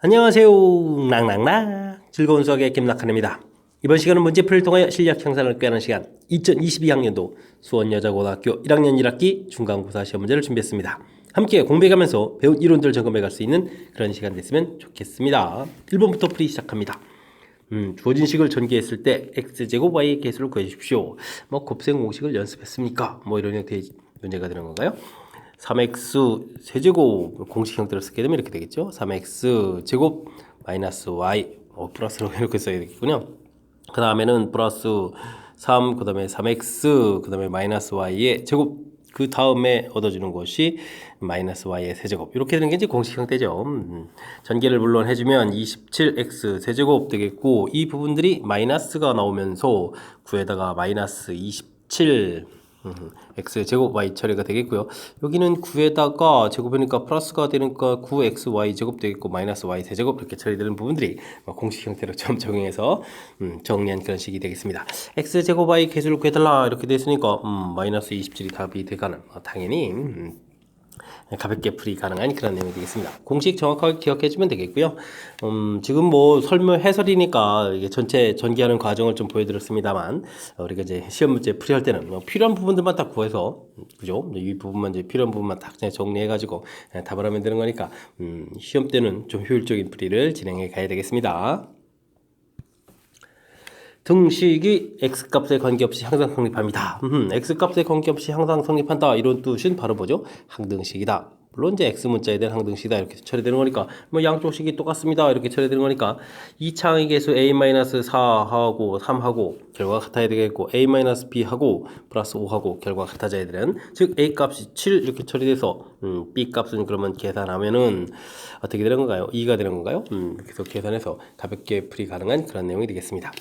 안녕하세요. 낭낭낭 즐거운 수학의 김낙한입니다. 이번 시간은 문제풀이를 통하여 실력 향상을 꾀하는 시간 2022학년도 수원여자고등학교 1학년 1학기 중간고사 시험 문제를 준비했습니다. 함께 공부해가면서 배운 이론들 점검해갈 수 있는 그런 시간 됐으면 좋겠습니다. 1번부터 풀이 시작합니다. 주어진 식을 전개했을 때 x제곱 y의 개수를 구해주십시오. 곱셈 공식을 연습했습니까? 이런 형태의 문제가 되는 건가요? 3x 세제곱 공식 형태로 쓰게 되면 이렇게 되겠죠. 3x 제곱 마이너스 y 플러스로 이렇게 써야 되겠군요. 그 다음에는 플러스 3, 그 다음에 3x, 그 다음에 마이너스 y의 제곱, 그 다음에 얻어주는 것이 마이너스 y의 세제곱. 이렇게 되는 게 이제 공식 형태죠. 전개를 물론 해주면 27x 세제곱 되겠고, 이 부분들이 마이너스가 나오면서 9에다가 마이너스 27 x 제곱 y 처리가 되겠고요. 여기는 9에다가 제곱이니까 플러스가 되니까 9xy 제곱 되겠고 마이너스 y 세제곱 이렇게 처리되는 부분들이 공식 형태로 좀 적용해서 정리한 그런 식이 되겠습니다. x 제곱 y 개수를 구해달라 이렇게 돼 있으니까 마이너스 27이 답이 되가는 당연히 가볍게 풀이 가능한 그런 내용이 되겠습니다. 공식 정확하게 기억해주면 되겠고요. 지금 설명 해설이니까 이게 전체 전개하는 과정을 좀 보여드렸습니다만, 우리가 이제 시험 문제 풀이할 때는 필요한 부분들만 딱 구해서, 그죠? 이 부분만 이제 필요한 부분만 딱 정리해가지고 답을 하면 되는 거니까, 시험 때는 좀 효율적인 풀이를 진행해 가야 되겠습니다. 등식이 x값에 관계없이 항상 성립합니다. x값에 관계없이 항상 성립한다. 이런 뜻은 바로 뭐죠? 항등식이다. 물론 이제 x 문자에 대한 항등식이다. 이렇게 처리되는 거니까 양쪽 식이 똑같습니다. 이렇게 처리되는 거니까 2차항의 개수 a-4하고 3하고 결과가 같아야 되겠고 a-b하고 플러스 5하고 결과가 같아져야 되는, 즉 a 값이 7 이렇게 처리돼서 b 값은 그러면 계산하면은 어떻게 되는 건가요? 2가 되는 건가요? 그래서 계산해서 가볍게 풀이 가능한 그런 내용이 되겠습니다.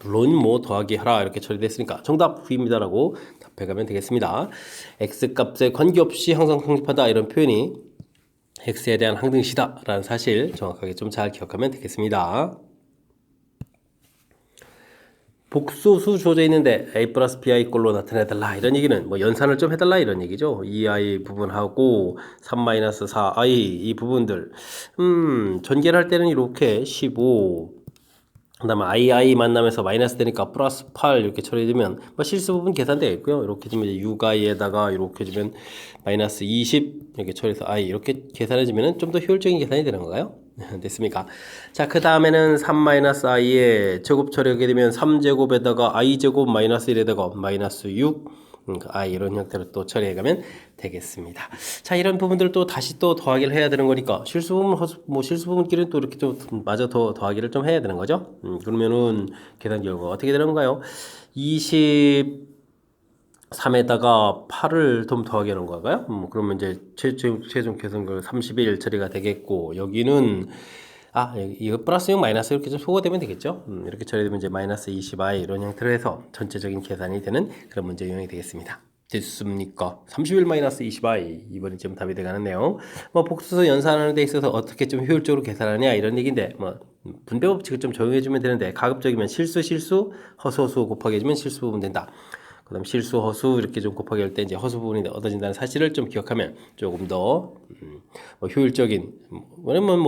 물론 더하기 하라 이렇게 처리됐으니까 정답 V입니다라고 답해가면 되겠습니다. x값에 관계없이 항상 성립한다 이런 표현이 x에 대한 항등식이다 라는 사실 정확하게 좀 잘 기억하면 되겠습니다. 복소수 주어져 있는데 a 플러스 bi 꼴로 나타내달라 이런 얘기는 연산을 좀 해달라 이런 얘기죠. 2i 부분하고 3 마이너스 4i 이 부분들 전개를 할 때는 이렇게 15 그 다음에 i 만나면서 마이너스 되니까 플러스 8 이렇게 처리되면 실수 부분 계산되겠고요. 이렇게 주면 이제 6i에다가 이렇게 주면 마이너스 20 이렇게 처리해서 i 이렇게 계산해주면 좀 더 효율적인 계산이 되는 건가요? 됐습니까? 자, 그 다음에는 3 마이너스 i에 제곱 처리하게 되면 3제곱에다가 i제곱 마이너스 1에다가 마이너스 6 이런 형태로 또 처리해가면 되겠습니다. 자, 이런 부분들을 또 다시 또 더하기를 해야 되는 거니까 실수 부분, 실수 부분끼리는 또 이렇게 좀 마저 더하기를 좀 해야 되는 거죠. 그러면은 계산 결과가 어떻게 되는 건가요? 23에다가 8을 좀 더하게 하는 건가요? 그러면 이제 최종 계산 결과 31 처리가 되겠고, 여기는 이거 플러스 6 마이너스 이렇게 좀 소거되면 되겠죠. 이렇게 처리되면 이제 마이너스 20i 이런 형태로 해서 전체적인 계산이 되는 그런 문제 유형이 되겠습니다. 됐습니까? 31 마이너스 20i 이번에 좀 답이 되가는 내용. 복수수 연산하는 데 있어서 어떻게 좀 효율적으로 계산하냐 이런 얘기인데 분배 법칙을 좀 적용해주면 되는데, 가급적이면 실수 허수 곱하기 해주면 실수 부분 된다. 그 다음 실수 허수 이렇게 좀 곱하기 할 때 이제 허수 부분이 얻어진다는 사실을 좀 기억하면 조금 더 효율적인, 왜냐면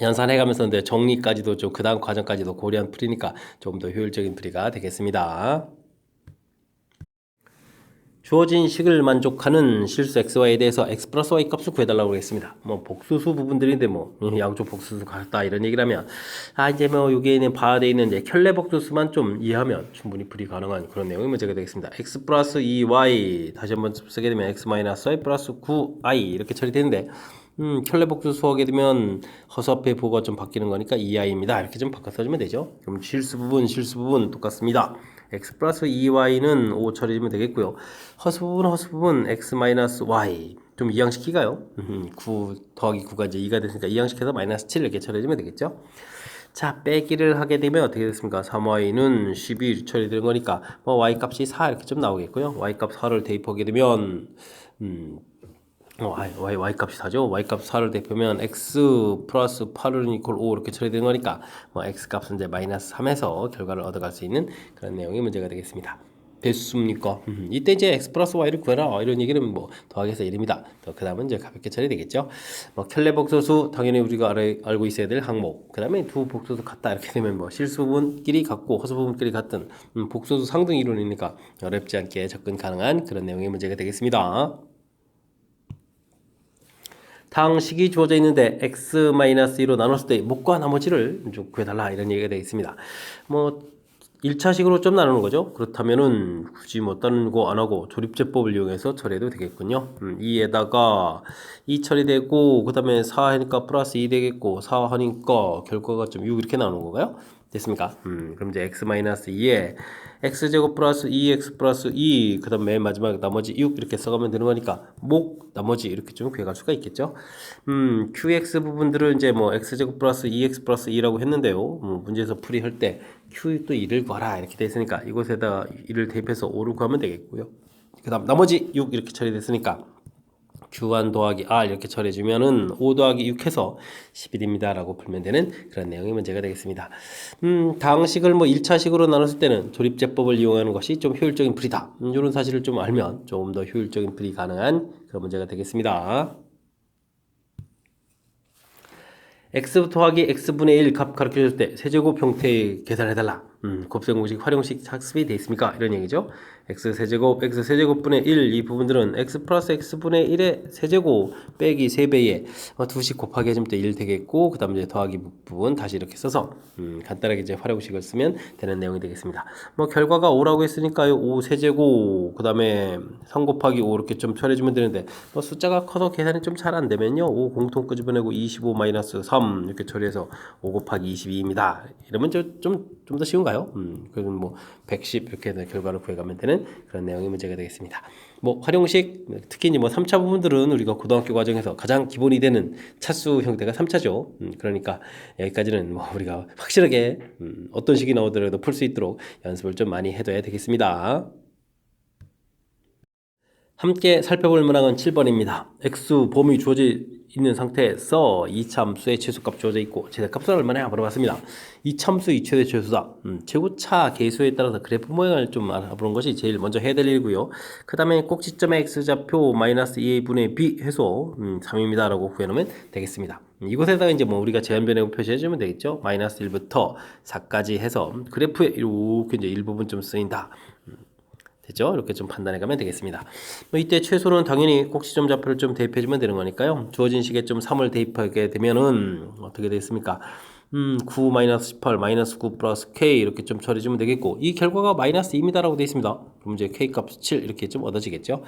연산해가면서 이제 정리까지도 좀 그 다음 과정까지도 고려한 풀이니까 조금 더 효율적인 풀이가 되겠습니다. 주어진 식을 만족하는 실수 xy에 대해서 x 플러스 y 값을 구해달라고 하겠습니다. 복수수 부분들인데 양쪽 복수수 같다 이런 얘기라면 이제 여기에는 바에 있는 이제 켤레 복수수만 좀 이해하면 충분히 풀이 가능한 그런 내용이 문제가 되겠습니다. x 플러스 2y 다시 한번 쓰게 되면 x 마이너스 y 플러스 9i 이렇게 처리되는데 켤레 복수수 하게 되면 허수 앞에 보고가 좀 바뀌는 거니까 2i입니다. 이렇게 좀 바꿔 써주면 되죠. 그럼 실수 부분 똑같습니다. x 플러스 2y는 5 처리되면 되겠고요. 허수 부분 x 마이너스 y 좀 이항시키가요. 9 더하기 9가 이제 2가 됐으니까 이항시켜서 마이너스 7 이렇게 처리되면 되겠죠. 자, 빼기를 하게 되면 어떻게 됐습니까? 3y는 12 처리되는 거니까 y 값이 4 이렇게 좀 나오겠고요. y 값 4를 대입하게 되면 y 값이 4죠. y 값 4를 대표면 x 플러스 8은 이퀄 5 이렇게 처리되는 거니까 x 값은 이제 마이너스 3에서 결과를 얻어갈 수 있는 그런 내용의 문제가 되겠습니다. 됐습니까? 이때 이제 x 플러스 y를 구해라 이런 얘기는 뭐 더하기해서 1입니다. 그 다음은 이제 가볍게 처리되겠죠. 뭐 켈레 복소수 당연히 우리가 알고 있어야 될 항목. 그 다음에 두 복소수 같다 이렇게 되면 뭐 실수 부분끼리 같고 허수 부분끼리 같은 복소수 상등 이론이니까 어렵지 않게 접근 가능한 그런 내용의 문제가 되겠습니다. 당식이 주어져 있는데 x-2로 나눴을 때 목과 나머지를 좀 구해달라 이런 얘기가 되겠습니다. 뭐 1차식으로 좀 나누는 거죠. 그렇다면은 굳이 뭐 다른 거 안 하고 조립제법을 이용해서 처리해도 되겠군요. 2에다가 2 처리되고 그 다음에 4 하니까 플러스 2 되겠고 4 하니까 결과가 좀 6 이렇게 나오는 건가요? 됐습니까? 그럼 이제 x-2에 x제곱 플러스 2x 플러스 2 그 다음 맨 마지막 나머지 6 이렇게 써가면 되는 거니까 목 나머지 이렇게 좀 구해갈 수가 있겠죠. qx 부분들은 이제 뭐 x제곱 플러스 2x 플러스 2라고 했는데요. 문제에서 풀이할 때 q도 2를 구하라 이렇게 돼 있으니까 이곳에다 2를 대입해서 5를 구하면 되겠고요. 그 다음 나머지 6 이렇게 처리됐으니까 q1 더하기 r 이렇게 처리해주면은 5 더하기 6 해서 11입니다 라고 풀면 되는 그런 내용의 문제가 되겠습니다. 당식을 뭐 1차식으로 나눴을 때는 조립제법을 이용하는 것이 좀 효율적인 풀이다. 이런 사실을 좀 알면 조금 더 효율적인 풀이 가능한 그런 문제가 되겠습니다. x 더하기 x분의 1 값 가르쳐줄 때 세제곱 형태의 계산해달라. 곱셈 공식, 활용식 학습이 돼 있습니까? 이런 얘기죠. x 세제곱분의 1 이 부분들은 x 플러스 x분의 1의 세제곱 빼기 3배에 2씩 곱하기 해주면 또 1 되겠고 그 다음 이제 더하기 부분 다시 이렇게 써서 간단하게 이제 활용식을 쓰면 되는 내용이 되겠습니다. 뭐 결과가 5라고 했으니까요. 5 세제곱 그 다음에 3 곱하기 5 이렇게 좀 처리해주면 되는데 뭐 숫자가 커서 계산이 좀 잘 안 되면요. 5 공통 끄집어내고 25 마이너스 3 이렇게 처리해서 5 곱하기 22입니다. 이러면 좀 더 쉬운가요? 그럼 뭐 110 이렇게 결과를 구해가면 되는 그런 내용의 문제가 되겠습니다. 뭐 활용식 특히 이제 뭐 3차 부분들은 우리가 고등학교 과정에서 가장 기본이 되는 차수 형태가 3차죠. 그러니까 여기까지는 뭐 우리가 확실하게 어떤 식이 나오더라도 풀 수 있도록 연습을 좀 많이 해둬야 되겠습니다. 함께 살펴볼 문항은 7번입니다. x 범위 주어져 있는 상태에서 이차함수의 최소값 주어져 있고 최대값은 얼마냐 물어봤습니다. 이차함수의 최대 최소다. 최고차 계수에 따라서 그래프 모양을 좀 알아보는 것이 제일 먼저 해야 될 일이고요. 그 다음에 꼭지점의 x좌표 마이너스 2a분의 b 해서 3입니다 라고 구해놓으면 되겠습니다. 이곳에다가 이제 뭐 우리가 제한변액을 표시해주면 되겠죠. 마이너스 1부터 4까지 해서 그래프에 이렇게 이제 일부분 좀 쓰인다. 됐죠? 이렇게 좀 판단해 가면 되겠습니다. 뭐 이때 최소는 당연히 꼭지점 좌표를 좀 대입해 주면 되는 거니까요. 주어진 식에 좀 3을 대입하게 되면은 어떻게 되겠습니까? 9 마이너스 18 마이너스 9 플러스 k 이렇게 좀 처리해 주면 되겠고 이 결과가 마이너스 2입니다 라고 되어 있습니다. 그럼 이제 k 값 7 이렇게 좀 얻어지겠죠.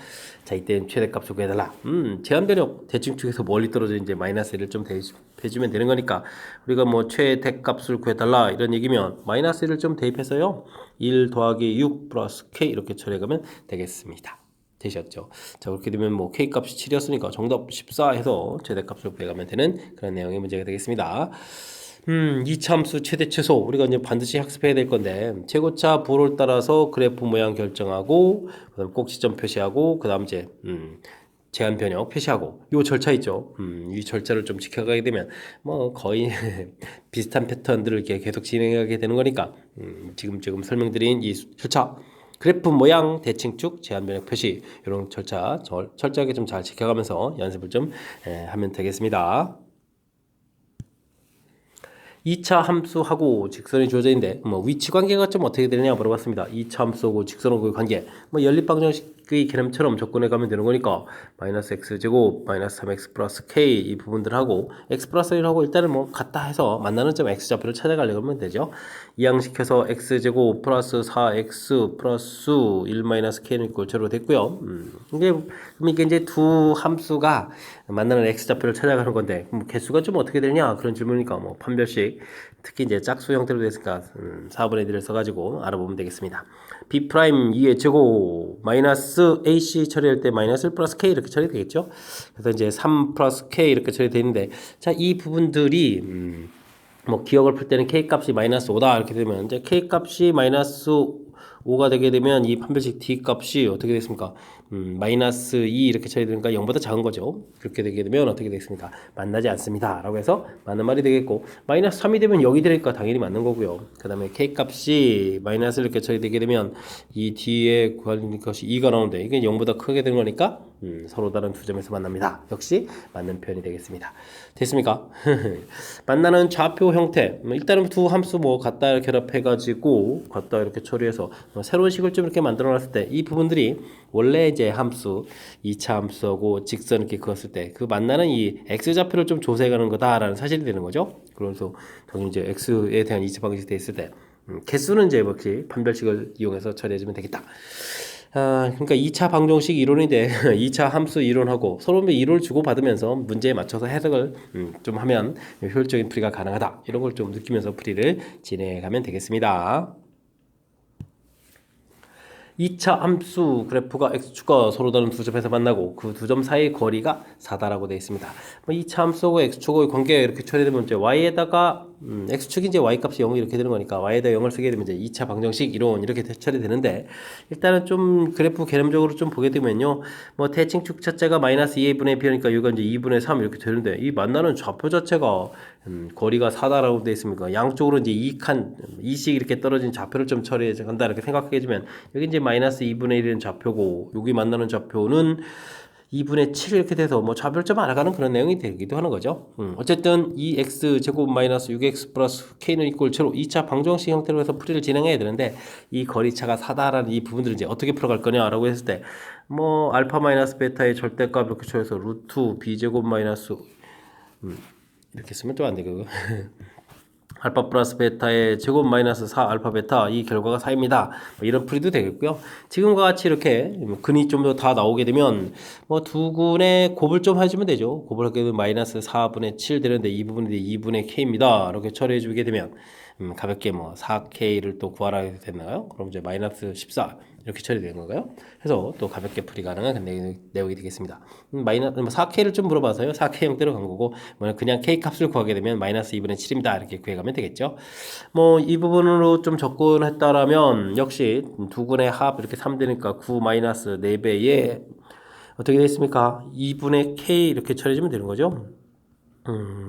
자, 이때는 최대값을 구해달라. 제한변역 대칭축에서 멀리 떨어져 이제 마이너스 1을 좀 대입해 주면 되는 거니까 우리가 뭐 최대값을 구해달라 이런 얘기면 마이너스 1을 좀 대입해서요 1 더하기 6 플러스 k 이렇게 처리해 가면 되겠습니다. 되셨죠? 자, 그렇게 되면 뭐 k 값이 7이었으니까 정답 14 해서 최대값을 구해가면 되는 그런 내용의 문제가 되겠습니다. 이차함수 최대 최소 우리가 이제 반드시 학습해야 될 건데 최고차 부호를 따라서 그래프 모양 결정하고 그다음 꼭지점 표시하고 그다음 이제 제한 변형 표시하고 요 절차 있죠. 이 절차를 좀 지켜가게 되면 뭐 거의 비슷한 패턴들을 이렇게 계속 진행하게 되는 거니까 지금 설명드린 이 절차 그래프 모양 대칭축 제한 변형 표시 이런 절차 철저하게 좀 잘 지켜가면서 연습을 좀 하면 되겠습니다. 2차 함수하고 직선이 주어져 있는데 뭐 위치 관계가 좀 어떻게 되느냐 물어봤습니다. 2차 함수하고 직선하고의 관계 뭐 연립방정식의 개념처럼 접근해 가면 되는 거니까 마이너스 x제곱 마이너스 3x 플러스 k 이 부분들하고 x 플러스 1하고 일단은 뭐 같다 해서 만나는 점 x좌표를 찾아가려고 하면 되죠. 이항시켜서 x제곱 플러스 4x 플러스 1 마이너스 k는 골체로 됐고요. 이게 이제 두 함수가 만나는 x좌표를 찾아가는 건데 개수가 좀 어떻게 되냐 그런 질문이니까 뭐 판별식 특히 이제 짝수 형태로 됐으니까 4분의 1을 써가지고 알아보면 되겠습니다. b 프라임 2의 제곱 마이너스 ac 처리할 때 마이너스 1 플러스 k 이렇게 처리되겠죠. 그래서 이제 3 플러스 k 이렇게 처리되는데 자, 이 부분들이 뭐 기억을 풀 때는 k 값이 마이너스 5다 이렇게 되면 이제 k 값이 마이너스 5가 되게 되면 이 판별식 d 값이 어떻게 됐습니까? 마이너스 2 이렇게 처리되니까 0보다 작은 거죠. 그렇게 되게 되면 어떻게 되겠습니까? 만나지 않습니다. 라고 해서 맞는 말이 되겠고, 마이너스 3이 되면 0이 되니까 당연히 맞는 거고요. 그 다음에 k 값이 마이너스 이렇게 처리되게 되면 이 뒤에 구하는 것이 2가 나오는데 이게 0보다 크게 되는 거니까 서로 다른 두 점에서 만납니다. 역시 맞는 표현이 되겠습니다. 됐습니까? 만나는 좌표 형태. 일단은 두 함수 뭐 갖다 결합해가지고 갖다 이렇게 처리해서 새로운 식을 좀 이렇게 만들어놨을 때 이 부분들이 원래 이제 함수 2차 함수하고 직선 이렇게 그었을 때 그 만나는 이 x 좌표를 좀 조사해가는 거다라는 사실이 되는 거죠. 그래서 당연히 이제 x에 대한 2차 방정식이 돼 있을 때 개수는 이제 역시 판별식을 이용해서 처리해주면 되겠다. 그러니까 2차 방정식 이론인데 2차 함수 이론하고 서로 이론을 주고받으면서 문제에 맞춰서 해석을 좀 하면 효율적인 풀이가 가능하다. 이런 걸 좀 느끼면서 풀이를 진행해가면 되겠습니다. 2차 함수 그래프가 x축과 서로 다른 두 점에서 만나고 그 두 점 사이의 거리가 4다라고 되어 있습니다. 2차 함수하고 x축의 관계가 이렇게 처리되면 이제 y에다가 x축이 이제 y 값이 0 이렇게 되는 거니까 y에다 0을 쓰게 되면 이제 2차 방정식 이론 이렇게 처리되는데 일단은 좀 그래프 개념적으로 좀 보게 되면요. 뭐 대칭축 자체가 마이너스 2분의 b니까 여기가 이제 2분의 3 이렇게 되는데 이 만나는 좌표 자체가 거리가 4다라고 되어 있습니까? 양쪽으로 이제 2씩 이렇게 떨어진 좌표를 좀 처리해 간다 이렇게 생각하게 해주면 여기 이제 마이너스 2분의 1은 좌표고 여기 만나는 좌표는 2분의 7 이렇게 돼서 뭐 좌표를 좀 알아가는 그런 내용이 되기도 하는 거죠. 어쨌든 2x 제곱 마이너스 6x 플러스 k는 이꼴 0 2차 방정식 형태로 해서 풀이를 진행해야 되는데 이 거리차가 4다라는 이 부분들을 이제 어떻게 풀어갈 거냐라고 했을 때 뭐 알파 마이너스 베타의 절대값 이렇게 쳐서 루트 b 제곱 마이너스 이렇게 쓰면 좀 안 되고 알파 플러스 베타의 제곱 마이너스 4 알파 베타 이 결과가 4입니다. 뭐 이런 풀이도 되겠고요. 지금과 같이 이렇게 근이 좀 더 다 나오게 되면 뭐 두 군의 곱을 좀 해주면 되죠. 곱을 하게 되면 마이너스 4분의 7 되는데 이 부분이 2분의 k입니다. 이렇게 처리해 주게 되면 가볍게 뭐 4k를 또 구하라 해도 되나요? 그럼 이제 마이너스 14 이렇게 처리되는 건가요? 해서 또 가볍게 풀이 가능한 내용이 되겠습니다. 마이너스 4k를 좀 물어봐서요. 4k 형태로 간 거고 그냥 k 값을 구하게 되면 마이너스 2분의 7입니다. 이렇게 구해가면 되겠죠. 뭐 이 부분으로 좀 접근했다라면 역시 두 군의 합 이렇게 3 되니까 9 마이너스 4배에 어떻게 됐습니까? 2분의 k 이렇게 처리해주면 되는 거죠.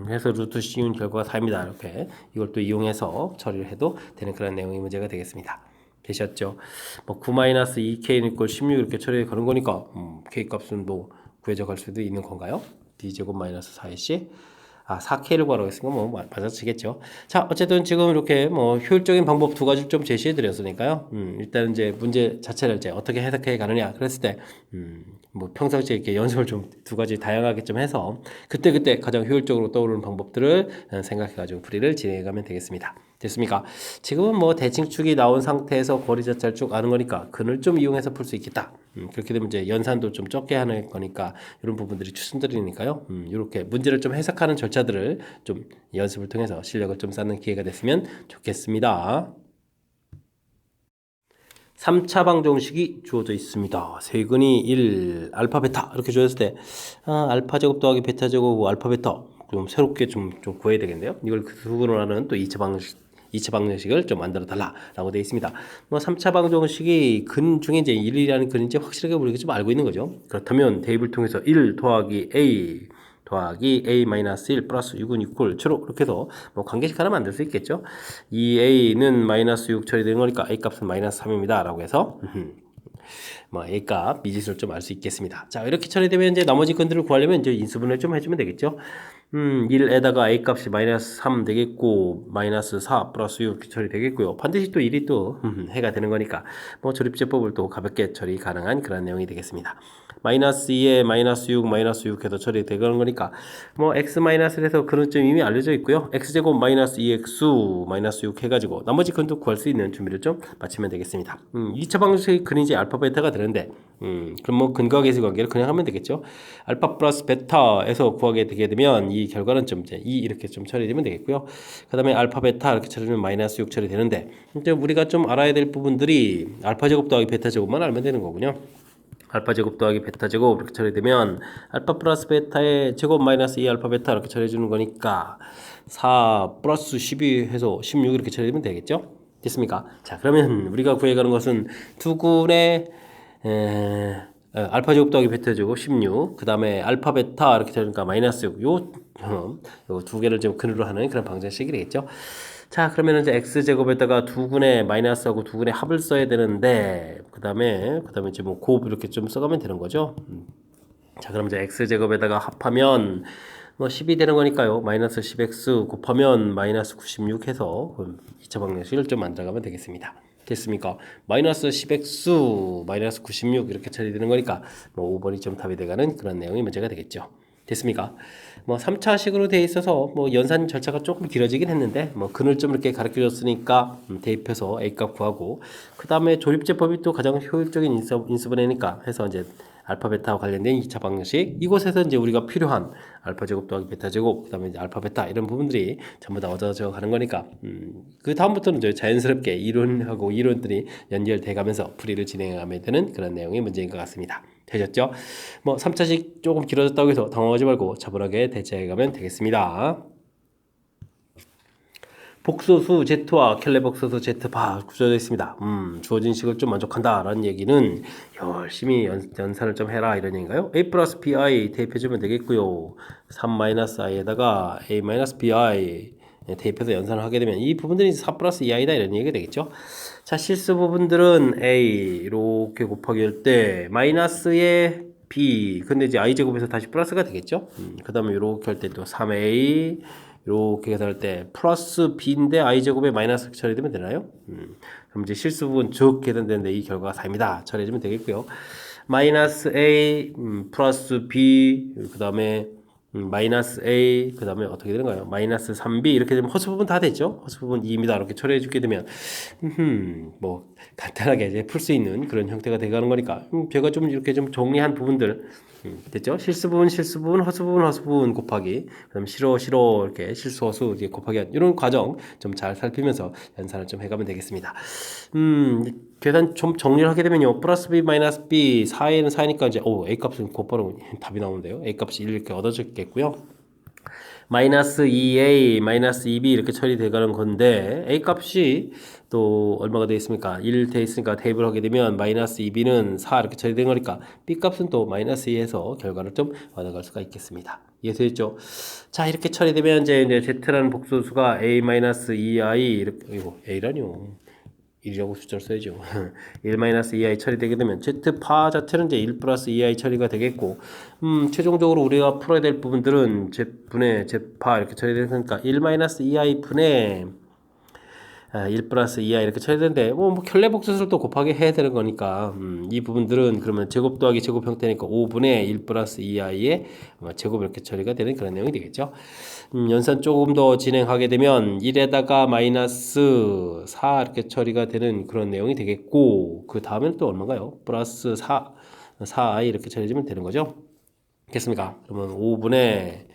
그래서 루트 씌운 결과가 4입니다. 이렇게 이걸 또 이용해서 처리를 해도 되는 그런 내용의 문제가 되겠습니다. 되셨죠? 뭐 9-2k는 이꼴 16 이렇게 처리해 가는 거니까 k 값은 뭐 구해져 갈 수도 있는 건가요? d제곱 마이너스 4의 4k를 구하라고 했으니까 뭐 맞아지겠죠. 자, 어쨌든 지금 이렇게 뭐 효율적인 방법 두 가지를 좀 제시해 드렸으니까요. 일단 이제 문제 자체를 이제 어떻게 해석해 가느냐 그랬을 때 뭐 평상시에 이렇게 연습을 좀 두 가지 다양하게 좀 해서 그때 가장 효율적으로 떠오르는 방법들을 생각해 가지고 풀이를 진행해 가면 되겠습니다. 됐습니까? 지금은 뭐 대칭축이 나온 상태에서 거리 자체를 쭉 아는 거니까 근을 좀 이용해서 풀 수 있겠다. 그렇게 되면 이제 연산도 좀 적게 하는 거니까 이런 부분들이 추천드리니까요. 이렇게 문제를 좀 해석하는 절차들을 좀 연습을 통해서 실력을 좀 쌓는 기회가 됐으면 좋겠습니다. 3차 방정식이 주어져 있습니다. 세근이 1 알파 베타 이렇게 주어졌을 때 알파 제곱 더하기 베타 제곱 알파 베타 좀 새롭게 좀 구해야 되겠네요. 이걸 그 수분으로 하는 또 2차 방정식을 좀 만들어 달라라고 되어 있습니다. 뭐 3차 방정식이 근 중에 이제 1이라는 근인지 확실하게 우리가 좀 알고 있는 거죠. 그렇다면 대입을 통해서 1 더하기 a 더하기 a-1 플러스 6은 이꼴 7로 이렇게 해서 뭐 관계식 하나 만들 수 있겠죠. 이 a는 마이너스 6 처리되는 거니까 a 값은 마이너스 3입니다. 라고 해서 뭐 a값 미지수를 좀 알 수 있겠습니다. 자, 이렇게 처리되면 이제 나머지 건들을 구하려면 이제 인수분해 좀 해주면 되겠죠. 1에다가 a 값이 마이너스 3 되겠고 마이너스 4 플러스 6 이렇게 처리되겠고요. 반드시 또 1이 또 해가 되는 거니까 뭐 조립제법을 또 가볍게 처리 가능한 그런 내용이 되겠습니다. 마이너스 2에 마이너스 6 해서 처리되는 거니까 뭐 x 마이너스를 해서 그런 점 이미 알려져 있고요. x제곱 마이너스 2x 마이너스 6 해가지고 나머지 근도 구할 수 있는 준비를 좀 마치면 되겠습니다. 2차 방정식의 근이 이제 알파 베타가 되는데 그럼 뭐 근과 계수 관계를 그냥 하면 되겠죠. 알파 플러스 베타에서 구하게 되게 되면 이 결과는 좀 이제 2 이렇게 좀 처리되면 되겠고요. 그 다음에 알파 베타 이렇게 처리되면 마이너스 6 처리되는데 이제 우리가 좀 알아야 될 부분들이 알파 제곱 더하기 베타 제곱만 알면 되는 거군요. 알파 제곱 더하기 베타 제곱 이렇게 처리되면 알파 플러스 베타의 제곱 마이너스 2 알파 베타 이렇게 처리해 주는 거니까 4 플러스 12 해서 16 이렇게 처리되면 되겠죠. 됐습니까? 자, 그러면 우리가 구해가는 것은 두 군의 알파 제곱 더하기 베타 제곱 16. 그 다음에 알파 베타 이렇게 되니까 마이너스 6. 요 두 개를 좀 근으로 하는 그런 방정식이 되겠죠. 자, 그러면 이제 x 제곱에다가 두 군의 마이너스하고 두 군의 합을 써야 되는데, 그 다음에 이제 뭐 곱 이렇게 좀 써가면 되는 거죠. 자, 그럼 이제 x 제곱에다가 합하면 뭐 10이 되는 거니까요. 마이너스 10x 곱하면 마이너스 96 해서 2차 방정식을 좀 만들어가면 되겠습니다. 됐습니까? 마이너스 10x 마이너스 96 이렇게 처리되는 거니까 뭐 5번이 좀 답이 돼가는 그런 내용이 문제가 되겠죠. 됐습니까? 뭐 3차식으로 돼 있어서 뭐 연산 절차가 조금 길어지긴 했는데 뭐 근을 좀 이렇게 가르쳐 줬으니까 대입해서 A값 구하고, 그 다음에 조립제법이 또 가장 효율적인 인수분해니까 해서 이제 알파 베타와 관련된 2차 방정식, 이곳에서 이제 우리가 필요한 알파 제곱 더하기 베타 제곱, 그 다음에 이제 알파 베타 이런 부분들이 전부 다 얻어져 가는 거니까 그 다음부터는 이제 자연스럽게 이론하고 이론들이 연결돼 가면서 풀이를 진행하게 되는 그런 내용의 문제인 것 같습니다. 되셨죠? 뭐 3차식 조금 길어졌다고 해서 당황하지 말고 차분하게 대처해 가면 되겠습니다. 복소수 Z와 켈레 복소수 Z 바 구조되어 있습니다. 주어진 식을 좀 만족한다라는 얘기는 열심히 연산을 좀 해라 이런 얘기인가요? A 플러스 BI 대입해주면 되겠고요. 3-i에다가 A 마이너스 BI 대입해서 연산을 하게 되면 이 부분들이 4 플러스 2i다 이런 얘기가 되겠죠. 자, 실수 부분들은 A 이렇게 곱하기 할 때 마이너스에 B, 근데 이제 I 제곱에서 다시 플러스가 되겠죠. 그 다음에 이렇게 할 때 또 3A 이렇게 계산할 때 플러스 b인데 i 제곱에 마이너스 처리되면 되나요? 그럼 이제 실수 부분 즉 계산되는데 이 결과가 4입니다. 처리해주면 되겠고요. 마이너스 a 플러스 b 그 다음에 마이너스 a 그 다음에 어떻게 되는가요? 마이너스 3b 이렇게 되면 허수 부분 다 되죠. 허수 부분 2입니다. 이렇게 처리해 주게 되면 뭐 간단하게 이제 풀 수 있는 그런 형태가 되가는 거니까 제가 좀 이렇게 좀 정리한 부분들 됐죠? 실수 부분, 허수 부분, 허수 부분 곱하기, 그다음 싫어 이렇게 실수, 허수 이렇게 곱하기 이런 과정 좀 잘 살피면서 연산을 좀 해가면 되겠습니다. 계산 좀 정리를 하게 되면요, 플러스 b 마이너스 b 4에는 4니까 이제 a 값은 곧바로 답이 나오는데요. a 값이 1 이렇게 얻어졌겠고요. 마이너스 2a, 마이너스 2b 이렇게 처리되가는 건데 a 값이 또 얼마가 되어 있습니까? 1 되어 있으니까 대입을 하게 되면 마이너스 2b는 4 이렇게 처리된 거니까 b 값은 또 마이너스 2에서 결과를 좀 얻어갈 수가 있겠습니다. 이해되셨죠? 자, 이렇게 처리되면 이제 z라는 복소수가 a 마이너스 2i 이렇게 a라뇨. 1이라고 숫자를 써야죠. 1-2i 처리되게 되면 Z파 자체는 이제 1 플러스 2i 처리가 되겠고, 최종적으로 우리가 풀어야 될 부분들은 Z분의 Z파 이렇게 처리되니까 1-2i 분의 1 플러스 2i 이렇게 쳐야 되는데 뭐 켤레 복소수를 또 곱하기 해야 되는 거니까 이 부분들은 그러면 제곱 더하기 제곱 형태니까 5분의 1 플러스 2i의 제곱 이렇게 처리가 되는 그런 내용이 되겠죠. 연산 조금 더 진행하게 되면 1에다가 마이너스 4 이렇게 처리가 되는 그런 내용이 되겠고, 그 다음엔 또 얼마인가요? 플러스 4i 이렇게 처리되면 되는 거죠. 됐습니까? 그러면 5분의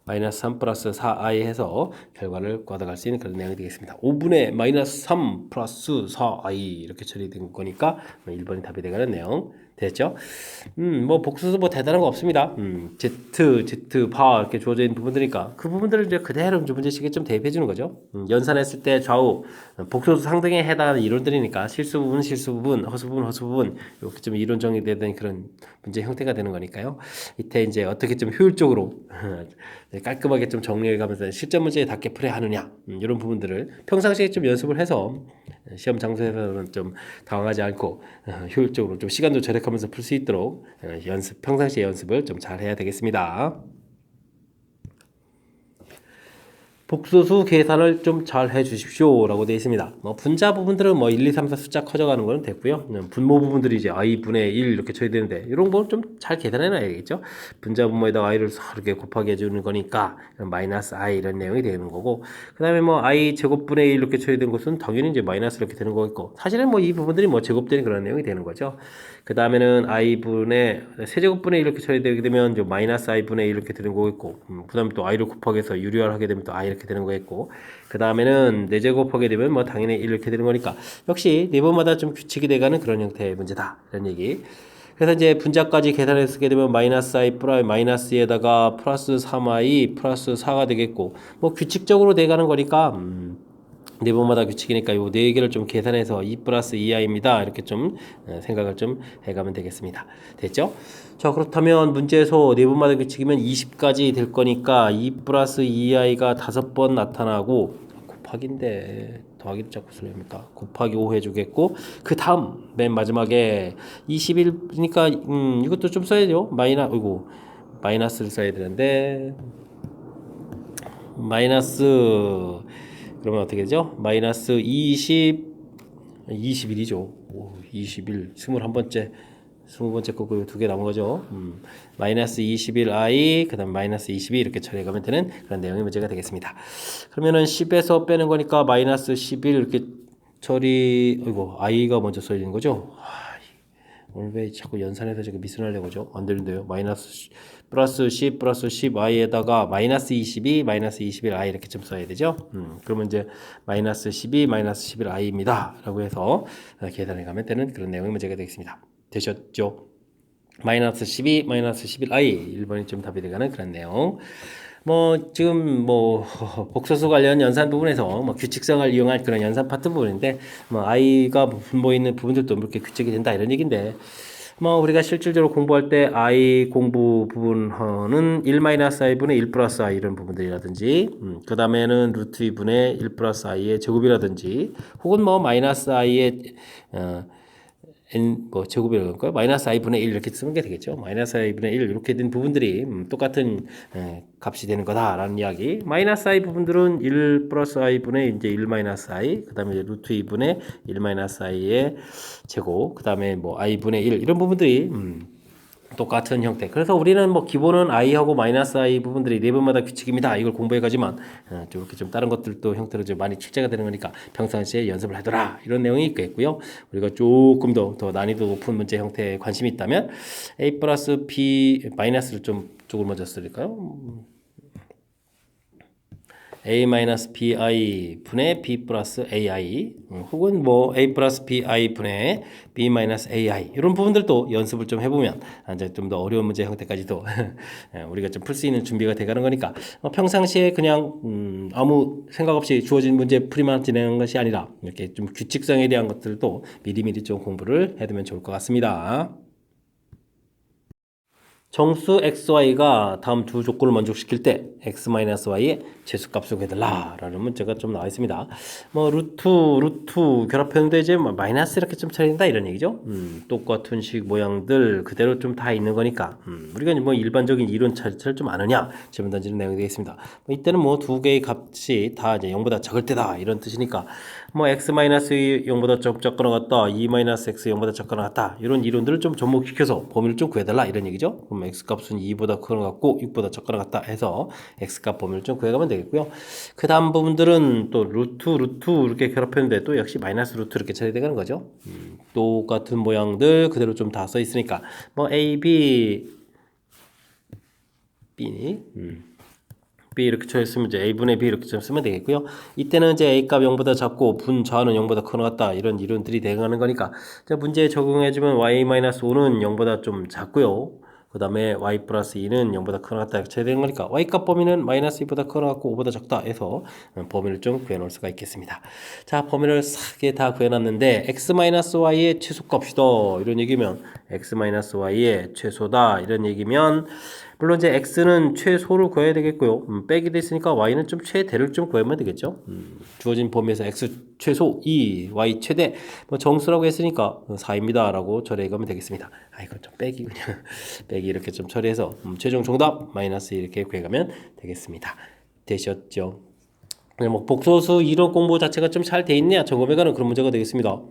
마이너스 3 플러스 4i 해서 결과를 꿔다갈 수 있는 그런 내용이 되겠습니다. 5분의 마이너스 3 플러스 4i 이렇게 처리된 거니까 1번이 답이 되가는 내용 됐죠? 뭐 복수수 뭐 대단한 거 없습니다. Z 바 이렇게 주어져 있는 부분들이니까 그 부분들을 이제 그대로 문제식에 좀 대입해 주는 거죠. 연산했을 때 좌우 복수수 상등에 해당하는 이론들이니까 실수 부분, 허수 부분 이렇게 좀 이론 정리되는 그런 문제 형태가 되는 거니까요. 이때 이제 어떻게 좀 효율적으로 깔끔하게 좀 정리해 가면서 실전 문제에 닿게 풀어야 하느냐 이런 부분들을 평상시에 좀 연습을 해서 시험 장소에서는 좀 당황하지 않고 효율적으로 좀 시간도 절약하면서 풀 수 있도록 평상시에 연습을 좀 잘 해야 되겠습니다. 복소수 계산을 좀 잘 해주십시오 라고 되어 있습니다. 분자 부분들은 1, 2, 3, 4 숫자 커져가는 거는 됐고요. 분모 부분들이 이제 i분의 1 이렇게 쳐야 되는데 이런 거 좀 잘 계산해 놔야겠죠. 분자 분모에다가 i를 이렇게 곱하기 해주는 거니까 마이너스 i 이런 내용이 되는 거고, 그 다음에 i 제곱분의 1 이렇게 쳐야 되는 것은 당연히 이제 마이너스 이렇게 되는 거겠고, 사실은 이 부분들이 제곱되는 그런 내용이 되는 거죠. 그 다음에는 i분의 세제곱분의 1 이렇게 처리되게 되면 이제 마이너스 i분의 1 이렇게 되는 거겠고, 그 다음에 또 i를 곱하기 해서 유리화를 하게 되면 또 i 이렇게 되는 거겠고, 그 다음에는 4제곱 하게 되면 당연히 1 이렇게 되는 거니까 역시 네 번마다 좀 규칙이 돼가는 그런 형태의 문제다 이런 얘기. 그래서 이제 분자까지 계산해 쓰게 되면 마이너스 i 프라임 마이너스에다가 플러스 3i 플러스 4가 되겠고, 규칙적으로 돼가는 거니까 네 번마다 규칙이니까 요 네 개를 좀 계산해서 2 플러스 2i입니다. 이렇게 좀 생각을 좀 해가면 되겠습니다. 됐죠? 자, 그렇다면 문제에서 네 번마다 규칙이면 20까지 될 거니까 2 플러스 2i가 5번 나타나고 곱하기인데 더하기를 자꾸 쓰려니까 곱하기 5 해주겠고 그 다음 맨 마지막에 21이니까 이것도 좀 써야죠. 마이너스를 써야 되는데 마이너스 그러면 어떻게 되죠? 마이너스 21이죠. 21, 21번째, 20번째 거고 두 개 남은 거죠. 마이너스 21i, 그 다음 마이너스 22 이렇게 처리해가면 되는 그런 내용의 문제가 되겠습니다. 그러면은 10에서 빼는 거니까 마이너스 11 이렇게 i가 먼저 써야 되는 거죠. 오늘 왜 자꾸 연산해서 저기 미순하려고 하죠? 안 되는데요. 플러스 10 플러스 10i에다가 마이너스 22 마이너스 21i 이렇게 좀 써야 되죠. 그러면 이제 마이너스 12 마이너스 11i입니다. 라고 해서 계산해 가면 되는 그런 내용의 문제가 되겠습니다. 되셨죠? 마이너스 12 마이너스 11i 1번이 좀 답이 되가는 그런 내용. 지금 복소수 관련 연산 부분에서 규칙성을 이용할 그런 연산 파트 부분인데 i가 분모있는 부분들도 이렇게 규칙이 된다 이런 얘기인데 우리가 실질적으로 공부할 때 i 공부 부분은 1-i분의 1 플러스 i 이런 부분들이라든지 그 다음에는 루트 2분의 1 플러스 i의 제곱이라든지 혹은 마이너스 i의 제곱이라고 할까요? 마이너스 i분의 1 이렇게 쓰는 게 되겠죠. 마이너스 i분의 1 이렇게 된 부분들이 똑같은 값이 되는 거다라는 이야기. 마이너스 i 부분들은 1 플러스 i분의 이제 1 마이너스 i, 그 다음에 루트 2분의 1 마이너스 i의 제곱, 그 다음에 i분의 1 이런 부분들이 똑같은 형태. 그래서 우리는 기본은 i하고 마이너스 i 부분들이 네 번마다 규칙입니다. 이걸 공부해가지만 좀 이렇게 좀 다른 것들도 형태로 좀 많이 출제가 되는 거니까 평상시에 연습을 하더라 이런 내용이 있겠고요. 우리가 조금 더 난이도 높은 문제 형태에 관심이 있다면 a 플러스 b 마이너스를 쪽을 먼저 쓸까요? a-bi 분의 b 플러스 ai 혹은 a 플러스 bi 분의 b 마이너스 ai 이런 부분들도 연습을 좀 해보면 이제 좀 더 어려운 문제 형태까지도 우리가 좀 풀 수 있는 준비가 돼가는 거니까 평상시에 그냥 아무 생각 없이 주어진 문제 풀이만 진행하는 것이 아니라 이렇게 좀 규칙성에 대한 것들도 미리미리 좀 공부를 해두면 좋을 것 같습니다. 정수 xy가 다음 두 조건을 만족시킬 때 x-y의 최소값을 구해달라 라는 문제가 좀 나와 있습니다. 루트 결합했는데 이제 마이너스 이렇게 좀 처리된다 이런 얘기죠. 똑같은 식 모양들 그대로 좀 다 있는 거니까 우리가 일반적인 이론 자체를 좀 아느냐 질문 던지는 내용이 되겠습니다. 이때는 두 개의 값이 다 이제 0보다 적을 때다 이런 뜻이니까 x-0보다 적거나 같다 2-x 0보다 적거나 같다 이런 이론들을 좀 접목시켜서 범위를 좀 구해달라 이런 얘기죠. 그럼 x값은 2보다 크거나 같고 6보다 적거나 같다 해서 x값 범위를 좀 구해가면 되겠고요. 그 다음 부분들은 또 루트 이렇게 결합했는데 또 역시 마이너스 루트 이렇게 처리되는 거죠. 똑같은 모양들 그대로 좀 다 써 있으니까 a, b, b니 b 이렇게 처했으면 이제 a분의 b 이렇게 좀 쓰면 되겠고요. 이때는 이제 a값 0보다 작고 분 좌는 0보다 크거나 같다 이런 이론들이 대응하는 거니까 문제에 적용해주면 y-5는 0보다 좀 작고요. 그 다음에 y 플러스 2는 0보다 크거나 같다 이렇게 되는 거니까 y값 범위는 마이너스 2보다 크거나 같고 5보다 적다 해서 범위를 좀 구해놓을 수가 있겠습니다. 자, 범위를 싹게 다 구해놨는데 x-y의 최소값이다 이런 얘기면 x-y의 최소다 이런 얘기면 물론 이제 x는 최소를 구해야 되겠고요. 빼기 됐으니까 y는 좀 최대를 좀 구하면 되겠죠. 주어진 범위에서 x 최소 2, y 최대 정수라고 했으니까 4입니다 라고 처리해 가면 되겠습니다. 이건 좀 빼기 그냥 빼기 이렇게 좀 처리해서 최종 정답 마이너스 이렇게 구해가면 되겠습니다. 되셨죠? 복소수 이론 공부 자체가 좀 잘 돼 있냐 점검해 가는 그런 문제가 되겠습니다.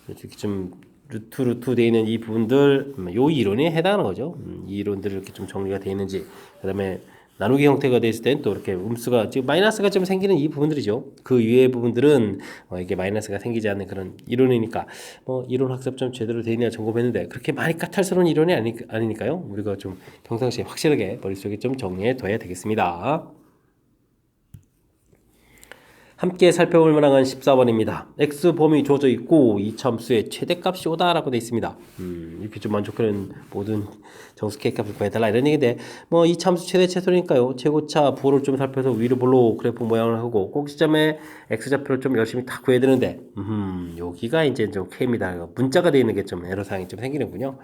이렇게 좀 루트 되어 있는 이 부분들 요 이론에 해당하는 거죠. 이 이론들이 이렇게 좀 정리가 되어 있는지 그 다음에 나누기 형태가 되어 있을 땐 또 이렇게 음수가 지금 마이너스가 좀 생기는 이 부분들이죠. 그 이외의 부분들은 이게 마이너스가 생기지 않는 그런 이론이니까 이론 학습 좀 제대로 되어 있냐 점검했는데 그렇게 많이 까탈스러운 이론이 아니니까요. 우리가 좀 평상시에 확실하게 머릿속에 좀 정리해 둬야 되겠습니다. 함께 살펴볼 만한 건 14번입니다. x 범위 주어져 있고 이참수의 최대값이 오다라고 되어 있습니다. 이렇게 좀 만족하는 모든 정수 K값을 구해달라 이런 얘기인데 뭐 이참수 최대 최소니까요. 최고차 부호를 좀 살펴서 위로 볼로 그래프 모양을 하고 꼭 시점에 x좌표를 좀 열심히 다 구해야 되는데 여기가 이제 좀 K입니다. 문자가 되어 있는 게 좀 애로사항이 좀 생기는군요.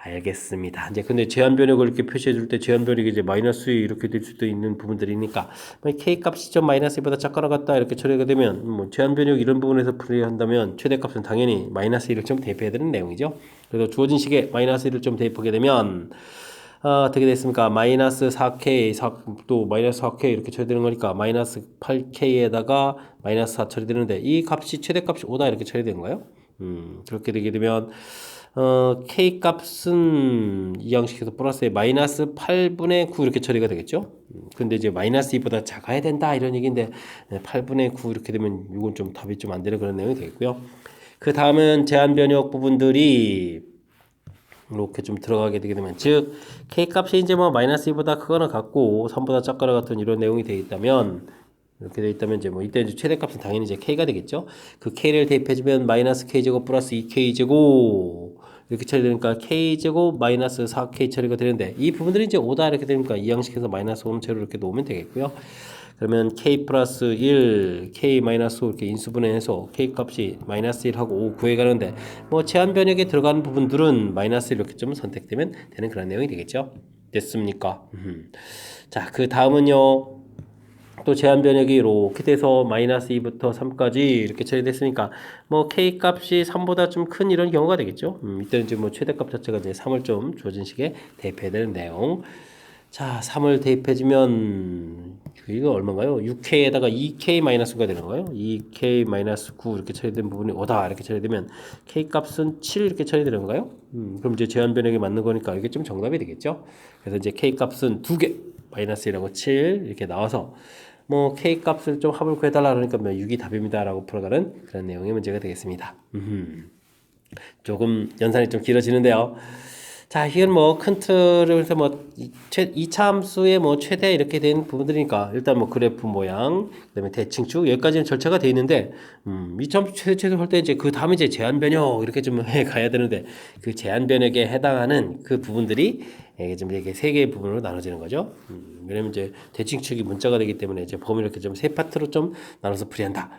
알겠습니다. 이제 근데 제한 변역을 이렇게 표시해 줄 때 제한 변역이 이제 마이너스 이렇게 될 수도 있는 부분들이니까 k 값이 좀 마이너스보다 작거나 같다 이렇게 처리가 되면 뭐 제한 변역 이런 부분에서 풀이한다면 최대값은 당연히 마이너스 1을 좀 대입해야 되는 내용이죠. 그래서 주어진 식에 마이너스 1을 좀 대입하게 되면 어떻게 됐습니까? 마이너스 4k 또 마이너스 4k 이렇게 처리되는 거니까 마이너스 8k에다가 마이너스 4 처리되는데 이 값이 최대값이 5다 이렇게 처리되는 거예요. 그렇게 되게 되면 k 값은 이 양식에서 플러스에 마이너스 8분의 9 이렇게 처리가 되겠죠. 근데 이제 마이너스 2보다 작아야 된다 이런 얘기인데 8분의 9 이렇게 되면 이건 좀 답이 좀 안 되는 그런 내용이 되겠고요. 그 다음은 제한 변역 부분들이 이렇게 좀 들어가게 되게 되면 즉 k 값이 이제 뭐 마이너스 2보다 크거나 같고 3보다 작거나 같은 이런 내용이 되어 있다면 이렇게 되어 있다면 이제 뭐 이때 이제 최대값은 당연히 이제 k가 되겠죠. 그 k를 대입해주면 마이너스 k제곱 플러스 2k제곱 이렇게 처리되니까 k제곱 마이너스 4k 처리가 되는데 이 부분들이 이제 5다 이렇게 되니까 이 양식에서 마이너스 5는 채로 이렇게 놓으면 되겠고요. 그러면 k 플러스 1, k 마이너스 5 이렇게 인수분해해서 k 값이 마이너스 1하고 5 구해가는데 뭐 제한 변역에 들어가는 부분들은 마이너스 이렇게 좀 선택되면 되는 그런 내용이 되겠죠. 됐습니까? 자, 그 다음은요. 또 제한 변역이 이렇게 돼서 마이너스 2부터 3까지 이렇게 처리됐으니까 뭐 k 값이 3보다 좀 큰 이런 경우가 되겠죠. 이때는 이제 뭐 최대값 자체가 이제 3을 좀 주어진 식에 대입해야 되는 내용. 자, 3을 대입해주면 이거 얼마인가요? 6k에다가 2k-9가 되는 거예요. 2k-9 이렇게 처리된 부분이 5다 이렇게 처리되면 k 값은 7 이렇게 처리되는 건가요? 그럼 이제 제한 변역이 맞는 거니까 이게 좀 정답이 되겠죠. 그래서 이제 k 값은 2개 마이너스 1하고 7 이렇게 나와서 뭐 k 값을 좀 합을 구해달라 그러니까 뭐 6이 답입니다라고 풀어가는 그런 내용의 문제가 되겠습니다. 조금 연산이 좀 길어지는데요. 자, 이건 뭐 큰 틀을 해서 뭐 이차 함수의 뭐 최대 이렇게 된 부분들이니까 일단 뭐 그래프 모양, 그다음에 대칭축 여기까지는 절차가 돼 있는데 이차 함수 최대 할 때 이제 그 다음에 이제 제한 변역 이렇게 좀 해 가야 되는데 그 제한 변역에 해당하는 그 부분들이 이게 좀 이렇게 세 개의 부분으로 나눠지는 거죠. 왜냐면 이제 대칭축이 문자가 되기 때문에 이제 범위를 이렇게 좀 세 파트로 좀 나눠서 풀이한다.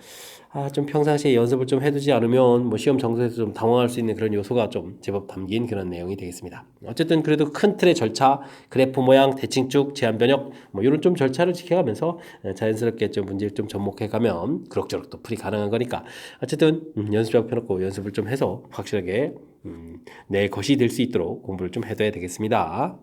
좀 평상시에 연습을 좀 해두지 않으면 뭐 시험 정서에서 좀 당황할 수 있는 그런 요소가 좀 제법 담긴 그런 내용이 되겠습니다. 어쨌든 그래도 큰 틀의 절차, 그래프 모양, 대칭축, 제한 변역 뭐 이런 좀 절차를 지켜가면서 자연스럽게 좀 문제를 좀 접목해가면 그럭저럭 또 풀이 가능한 거니까 어쨌든 연습장 펴놓고 연습을 좀 해서 확실하게 내 것이 될 수 있도록 공부를 좀 해둬야 되겠습니다.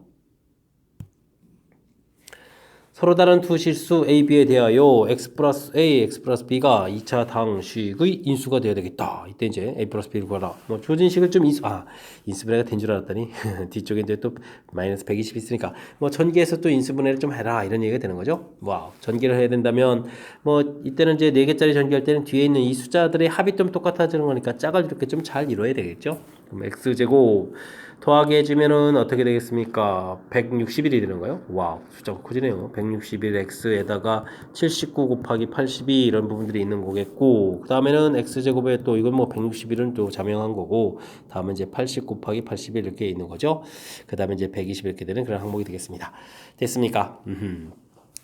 서로 다른 두 실수 A, B에 대하여 x 플러스 A, x 플러스 B가 2차 당식의 인수가 되어야 되겠다. 이때 이제 A 플러스 B를 구하라. 뭐 주어진 식을 좀 인수분해가 된 줄 알았더니 뒤쪽에 이제 또 마이너스 120 있으니까 뭐 전개해서 또 인수분해를 좀 해라 이런 얘기가 되는 거죠. 와우. 전개를 해야 된다면 뭐 이때는 이제 4개짜리 전개할 때는 뒤에 있는 이 숫자들의 합이 좀 똑같아지는 거니까 짝을 이렇게 좀 잘 이루어야 되겠죠. 그럼 x제곱 더하기 해주면은 어떻게 되겠습니까? 161이 되는 거예요? 와우, 숫자가 커지네요. 161x에다가 79 곱하기 82 이런 부분들이 있는 거겠고, 그 다음에는 x제곱에 또 이건 뭐 161은 또 자명한 거고, 다음은 이제 80 곱하기 81 이렇게 있는 거죠. 그 다음에 이제 120 이렇게 되는 그런 항목이 되겠습니다. 됐습니까?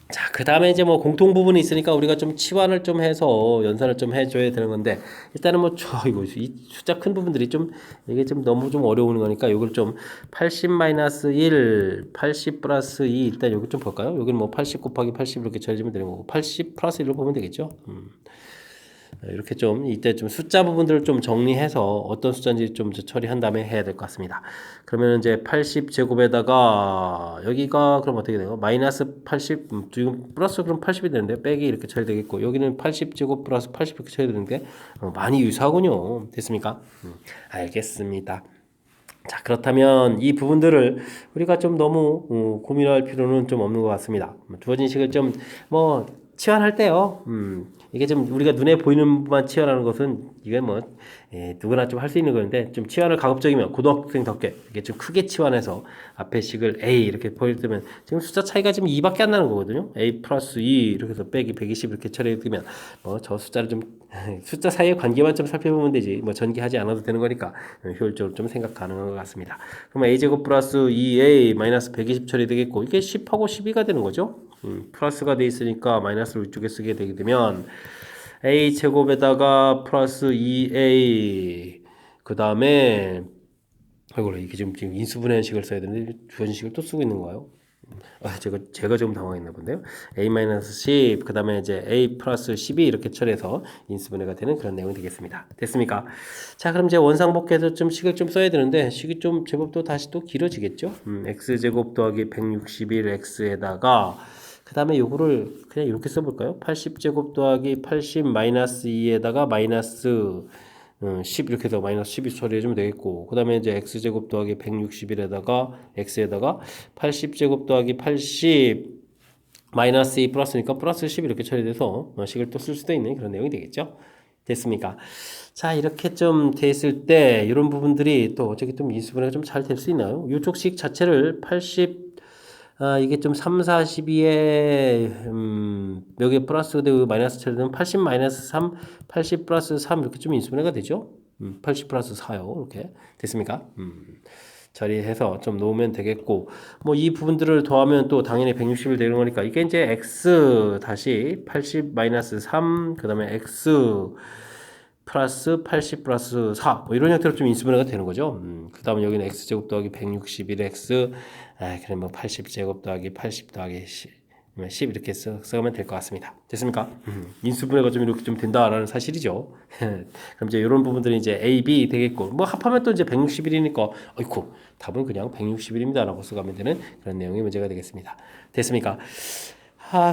자, 그 다음에 이제 뭐 공통 부분이 있으니까 우리가 좀 치환을 좀 해서 연산을 좀 해줘야 되는 건데, 일단은 뭐, 이거, 이 숫자 큰 부분들이 좀, 이게 좀 너무 좀 어려운 거니까, 이걸 좀 80-1, 80 플러스 2, 일단 여기 좀 볼까요? 여기는 뭐 80 곱하기 80 이렇게 처리하면 되는 거고, 80 플러스 1로 보면 되겠죠? 이렇게 좀 이때 좀 숫자 부분들을 좀 정리해서 어떤 숫자인지 좀 처리한 다음에 해야 될 것 같습니다. 그러면 이제 80 제곱에다가 여기가 그럼 어떻게 돼요? 마이너스 80 지금 플러스 그럼 80이 되는데 빼기 이렇게 처리되겠고 여기는 80 제곱 플러스 80 이렇게 처리되는데 많이 유사하군요. 됐습니까? 알겠습니다. 자, 그렇다면 이 부분들을 우리가 좀 너무 고민할 필요는 좀 없는 것 같습니다. 주어진 식을 좀 뭐 치환할 때요. 이게 좀 우리가 눈에 보이는 것만 치환하는 것은 이게 뭐 누구나 좀 할 수 있는 건데 좀 치환을 가급적이면 고등학생답게 이게 좀 크게 치환해서 앞에 식을 A 이렇게 보여주면 지금 숫자 차이가 지금 2밖에 안 나는 거거든요. A 플러스 2 이렇게 해서 빼기 120 이렇게 처리해두면 뭐 저 숫자를 좀 숫자 사이의 관계만 좀 살펴보면 되지 뭐 전개하지 않아도 되는 거니까 효율적으로 좀 생각 가능한 것 같습니다. 그럼 A제곱 플러스 2A 마이너스 120 처리되겠고 이게 10하고 12가 되는 거죠. 플러스가 돼 있으니까 마이너스를 위쪽에 쓰게 되게 되면 A 제곱에다가 플러스 2A 그 다음에 아이고 이게 지금 인수분해식을 써야 되는데 주어진식을 또 쓰고 있는 거예요. 제가 좀 당황했나 본데요. A-10 그 다음에 이제 A 플러스 12 이렇게 처리해서 인수분해가 되는 그런 내용이 되겠습니다. 됐습니까? 자 그럼 이제 원상복귀해서 좀 식을 좀 써야 되는데 식이 좀 제법 또 다시 또 길어지겠죠. x제곱 더하기 161x에다가 그 다음에 요거를 그냥 이렇게 써볼까요? 80제곱 더하기 80 마이너스 2에다가 마이너스 10 이렇게 해서 마이너스 12 처리해주면 되겠고 그 다음에 이제 x제곱 더하기 161에다가 x에다가 80제곱 더하기 80 마이너스 2 플러스니까 플러스 10 이렇게 처리돼서 식을 또 쓸 수도 있는 그런 내용이 되겠죠. 됐습니까? 자 이렇게 좀 됐을 때 이런 부분들이 또 어떻게 좀 인수분해가 좀 잘 될 수 있나요? 이쪽 식 자체를 80 이게 좀 3, 42에 여기에 플러스 되고 마이너스 처리되면 80 마이너스 3, 80 플러스 3 이렇게 좀 인수분해가 되죠. 80 플러스 4요. 이렇게 됐습니까? 처리해서 좀 놓으면 되겠고 뭐 이 부분들을 더하면 또 당연히 160을 되는 거니까 이게 이제 x 다시 80 마이너스 3 그 다음에 x 플러스 80 플러스 4 뭐 이런 형태로 좀 인수분해가 되는 거죠. 그 다음에 여기는 x제곱 더하기 161x 그래 뭐 80제곱 더하기 80 더하기 10 이렇게 써가면 될 것 같습니다. 됐습니까? 인수분해가 좀 이렇게 좀 된다라는 사실이죠. 그럼 이제 이런 부분들이 이제 A, B 되겠고 뭐 합하면 또 이제 161이니까 어이쿠 답은 그냥 161입니다라고 써가면 되는 그런 내용이 문제가 되겠습니다. 됐습니까?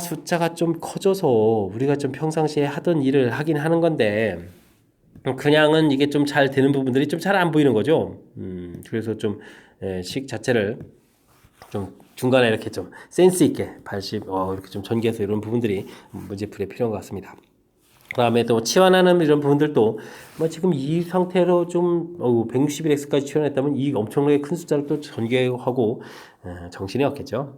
숫자가 좀 커져서 우리가 좀 평상시에 하던 일을 하긴 하는 건데 그냥은 이게 좀 잘 되는 부분들이 좀 잘 안 보이는 거죠. 그래서 좀 식 자체를 좀 중간에 이렇게 좀 센스 있게 80 이렇게 좀 전개해서 이런 부분들이 문제풀이에 필요한 것 같습니다. 그다음에 또 치환하는 이런 부분들도 뭐 지금 이 상태로 좀 161x까지 치환했다면 이 엄청나게 큰 숫자를 또 전개하고 정신이 없겠죠.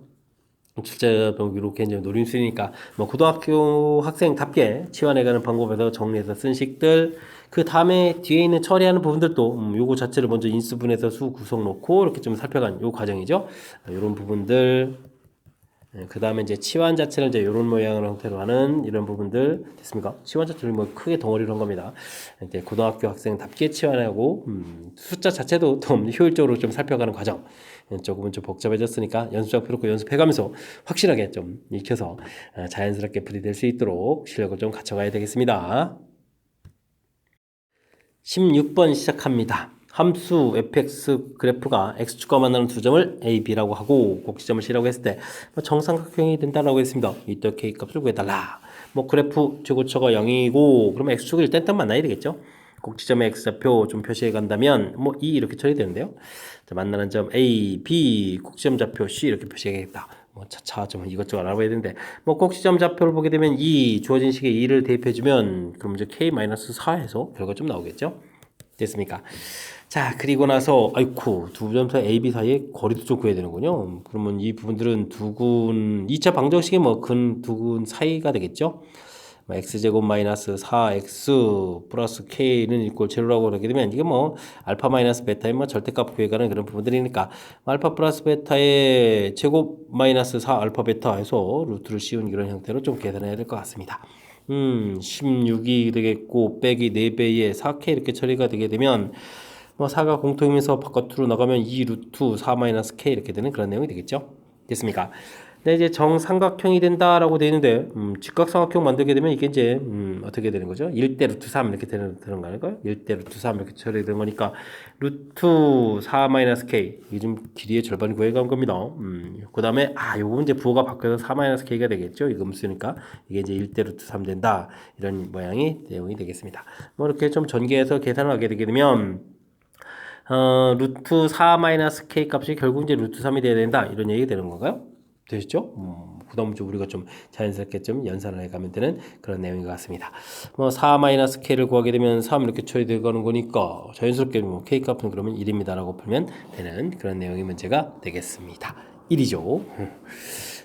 출제도 이렇게 이제 노림수니까 뭐 고등학교 학생답게 치환해가는 방법에서 정리해서 쓴 식들 그 다음에 뒤에 있는 처리하는 부분들도 요거 자체를 먼저 인수분해서 수 구성 놓고 이렇게 좀 살펴간 요 과정이죠. 이런 부분들 그 다음에 이제 치환 자체를 이제 이런 모양으로 형태로 하는 이런 부분들 됐습니까? 치환 자체를 뭐 크게 덩어리로 한 겁니다. 이제 고등학교 학생답게 치환하고 숫자 자체도 더 효율적으로 좀 살펴가는 과정. 조금은 좀 복잡해졌으니까 연습장 펴놓고 연습해가면서 확실하게 좀 익혀서 자연스럽게 풀이될 수 있도록 실력을 좀 갖춰가야 되겠습니다. 16번 시작합니다. 함수 fx 그래프가 x축과 만나는 두 점을 a, b라고 하고 꼭지점을 c라고 했을 때 정삼각형이 된다라고 했습니다. 이때 k 값을 구해달라. 뭐 그래프 최고초가 0이고 그러면 x축을 일단 만나야 되겠죠. 꼭지점의 x좌표 좀 표시해 간다면 뭐 2 이렇게 처리되는데요. 자, 만나는 점 A, B, 꼭지점 좌표 C 이렇게 표시해야겠다. 뭐 차차 좀 이것저것 알아봐야 되는데 뭐 꼭지점 좌표를 보게 되면 주어진 식에 2를 대입해주면 그럼 이제 K-4에서 결과 좀 나오겠죠. 됐습니까? 자 그리고 나서 아이쿠 두 점 사이 A, B 사이에 거리도 좀 구해야 되는군요. 그러면 이 부분들은 두근 2차 방정식의 뭐 근 두근 사이가 되겠죠. x제곱 마이너스 4x 플러스 k는 이꼴 제로라고 그러게 되면 이게 뭐 알파 마이너스 베타의 뭐 절대값 구해가는 그런 부분들이니까 알파 플러스 베타의 제곱 마이너스 4 알파 베타 해서 루트를 씌운 이런 형태로 좀 계산해야 될 것 같습니다. 16이 되겠고 빼기 4배의 4k 이렇게 처리가 되게 되면 뭐 4가 공통이면서 바깥으로 나가면 2 루트 4 마이너스 k 이렇게 되는 그런 내용이 되겠죠. 됐습니까? 네, 이제 정삼각형이 된다라고 되어 있는데 직각삼각형 만들게 되면 이게 이제 어떻게 되는 거죠? 1대 루트 3 이렇게 되는 거 아닐까요? 1대 루트 3 이렇게 처리되는 거니까 루트 4 마이너스 k 이게 좀 길이의 절반이 구해간 겁니다. 그 다음에 요거 이제 부호가 바뀌어서 4 마이너스 k가 되겠죠? 이거 음수니까 이게 이제 1대 루트 3 된다 이런 모양이 내용이 되겠습니다. 뭐 이렇게 좀 전개해서 계산을 하게 되게 되면 루트 4 마이너스 k 값이 결국 이제 루트 3이 돼야 된다 이런 얘기 되는 건가요? 되시죠? 그다음 좀 우리가 좀 자연스럽게 좀 연산을 해가면 되는 그런 내용인 것 같습니다. 뭐 4-k를 구하게 되면 3 이렇게 처리되가는 거니까 자연스럽게 뭐 k 값은 그러면 1입니다라고 풀면 되는 그런 내용의 문제가 되겠습니다. 1이죠.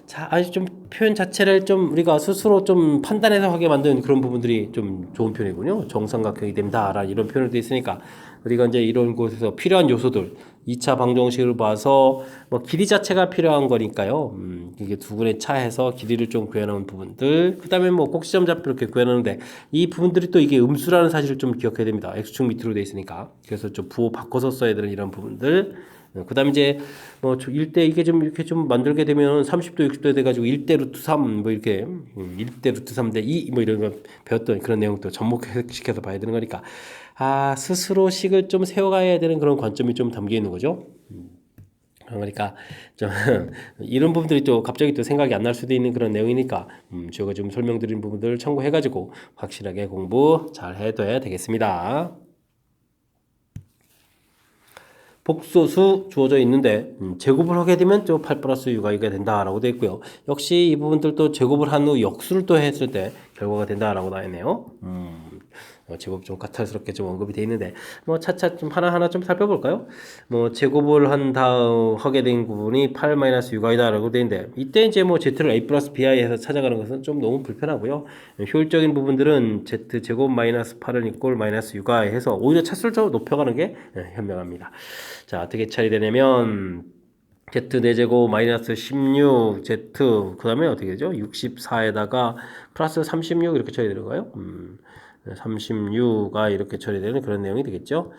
자, 아주 좀 표현 자체를 좀 우리가 스스로 좀 판단해서 하게 만든 그런 부분들이 좀 좋은 표현이군요. 정삼각형이 된다라 이런 표현도 있으니까 우리가 이제 이런 곳에서 필요한 요소들 2차 방정식을 봐서 뭐 길이 자체가 필요한 거니까요. 이게 두근의 차해서 길이를 좀 구해놓은 부분들. 그다음에 뭐 꼭지점 잡표 이렇게 구해놓는데 이 부분들이 또 이게 음수라는 사실을 좀 기억해야 됩니다. x축 밑으로 돼 있으니까. 그래서 좀 부호 바꿔서 써야 되는 이런 부분들. 그다음에 이제 뭐 1대 이게 좀 이렇게 좀 만들게 되면 30도 60도 돼 가지고 1대 루트 3 뭐 이렇게 1대 루트 3대 2 뭐 이런 거 배웠던 그런 내용도 접목시켜서 봐야 되는 거니까 스스로 식을 좀 세워가야 되는 그런 관점이 좀 담겨 있는 거죠. 그러니까 좀 이런 부분들이 또 갑자기 또 생각이 안 날 수도 있는 그런 내용이니까 제가 좀 설명드린 부분들을 참고해가지고 확실하게 공부 잘 해둬야 되겠습니다. 복소수 주어져 있는데 제곱을 하게 되면 또 8 플러스 6i가 된다라고 되어 있고요. 역시 이 부분들도 제곱을 한 후 역수를 또 했을 때 결과가 된다라고 나와 있네요. 제곱 좀 까탈스럽게 좀 언급이 되어 있는데 뭐 차차 좀 하나하나 좀 살펴볼까요? 뭐 제곱을 한 다음 하게 된 부분이 8-6i다라고 되어 있는데 이때 이제 뭐 z를 a 플러스 bi에서 찾아가는 것은 좀 너무 불편하고요. 효율적인 부분들은 z 제곱 마이너스 8은 이꼴 마이너스 6i 해서 오히려 차수를 높여가는 게 현명합니다. 자, 어떻게 처리되냐면 z 4제곱 마이너스 16 z 그 다음에 어떻게 되죠? 64에다가 플러스 36 이렇게 처리되는 거예요. 36가 이렇게 처리되는 그런 내용이 되겠죠.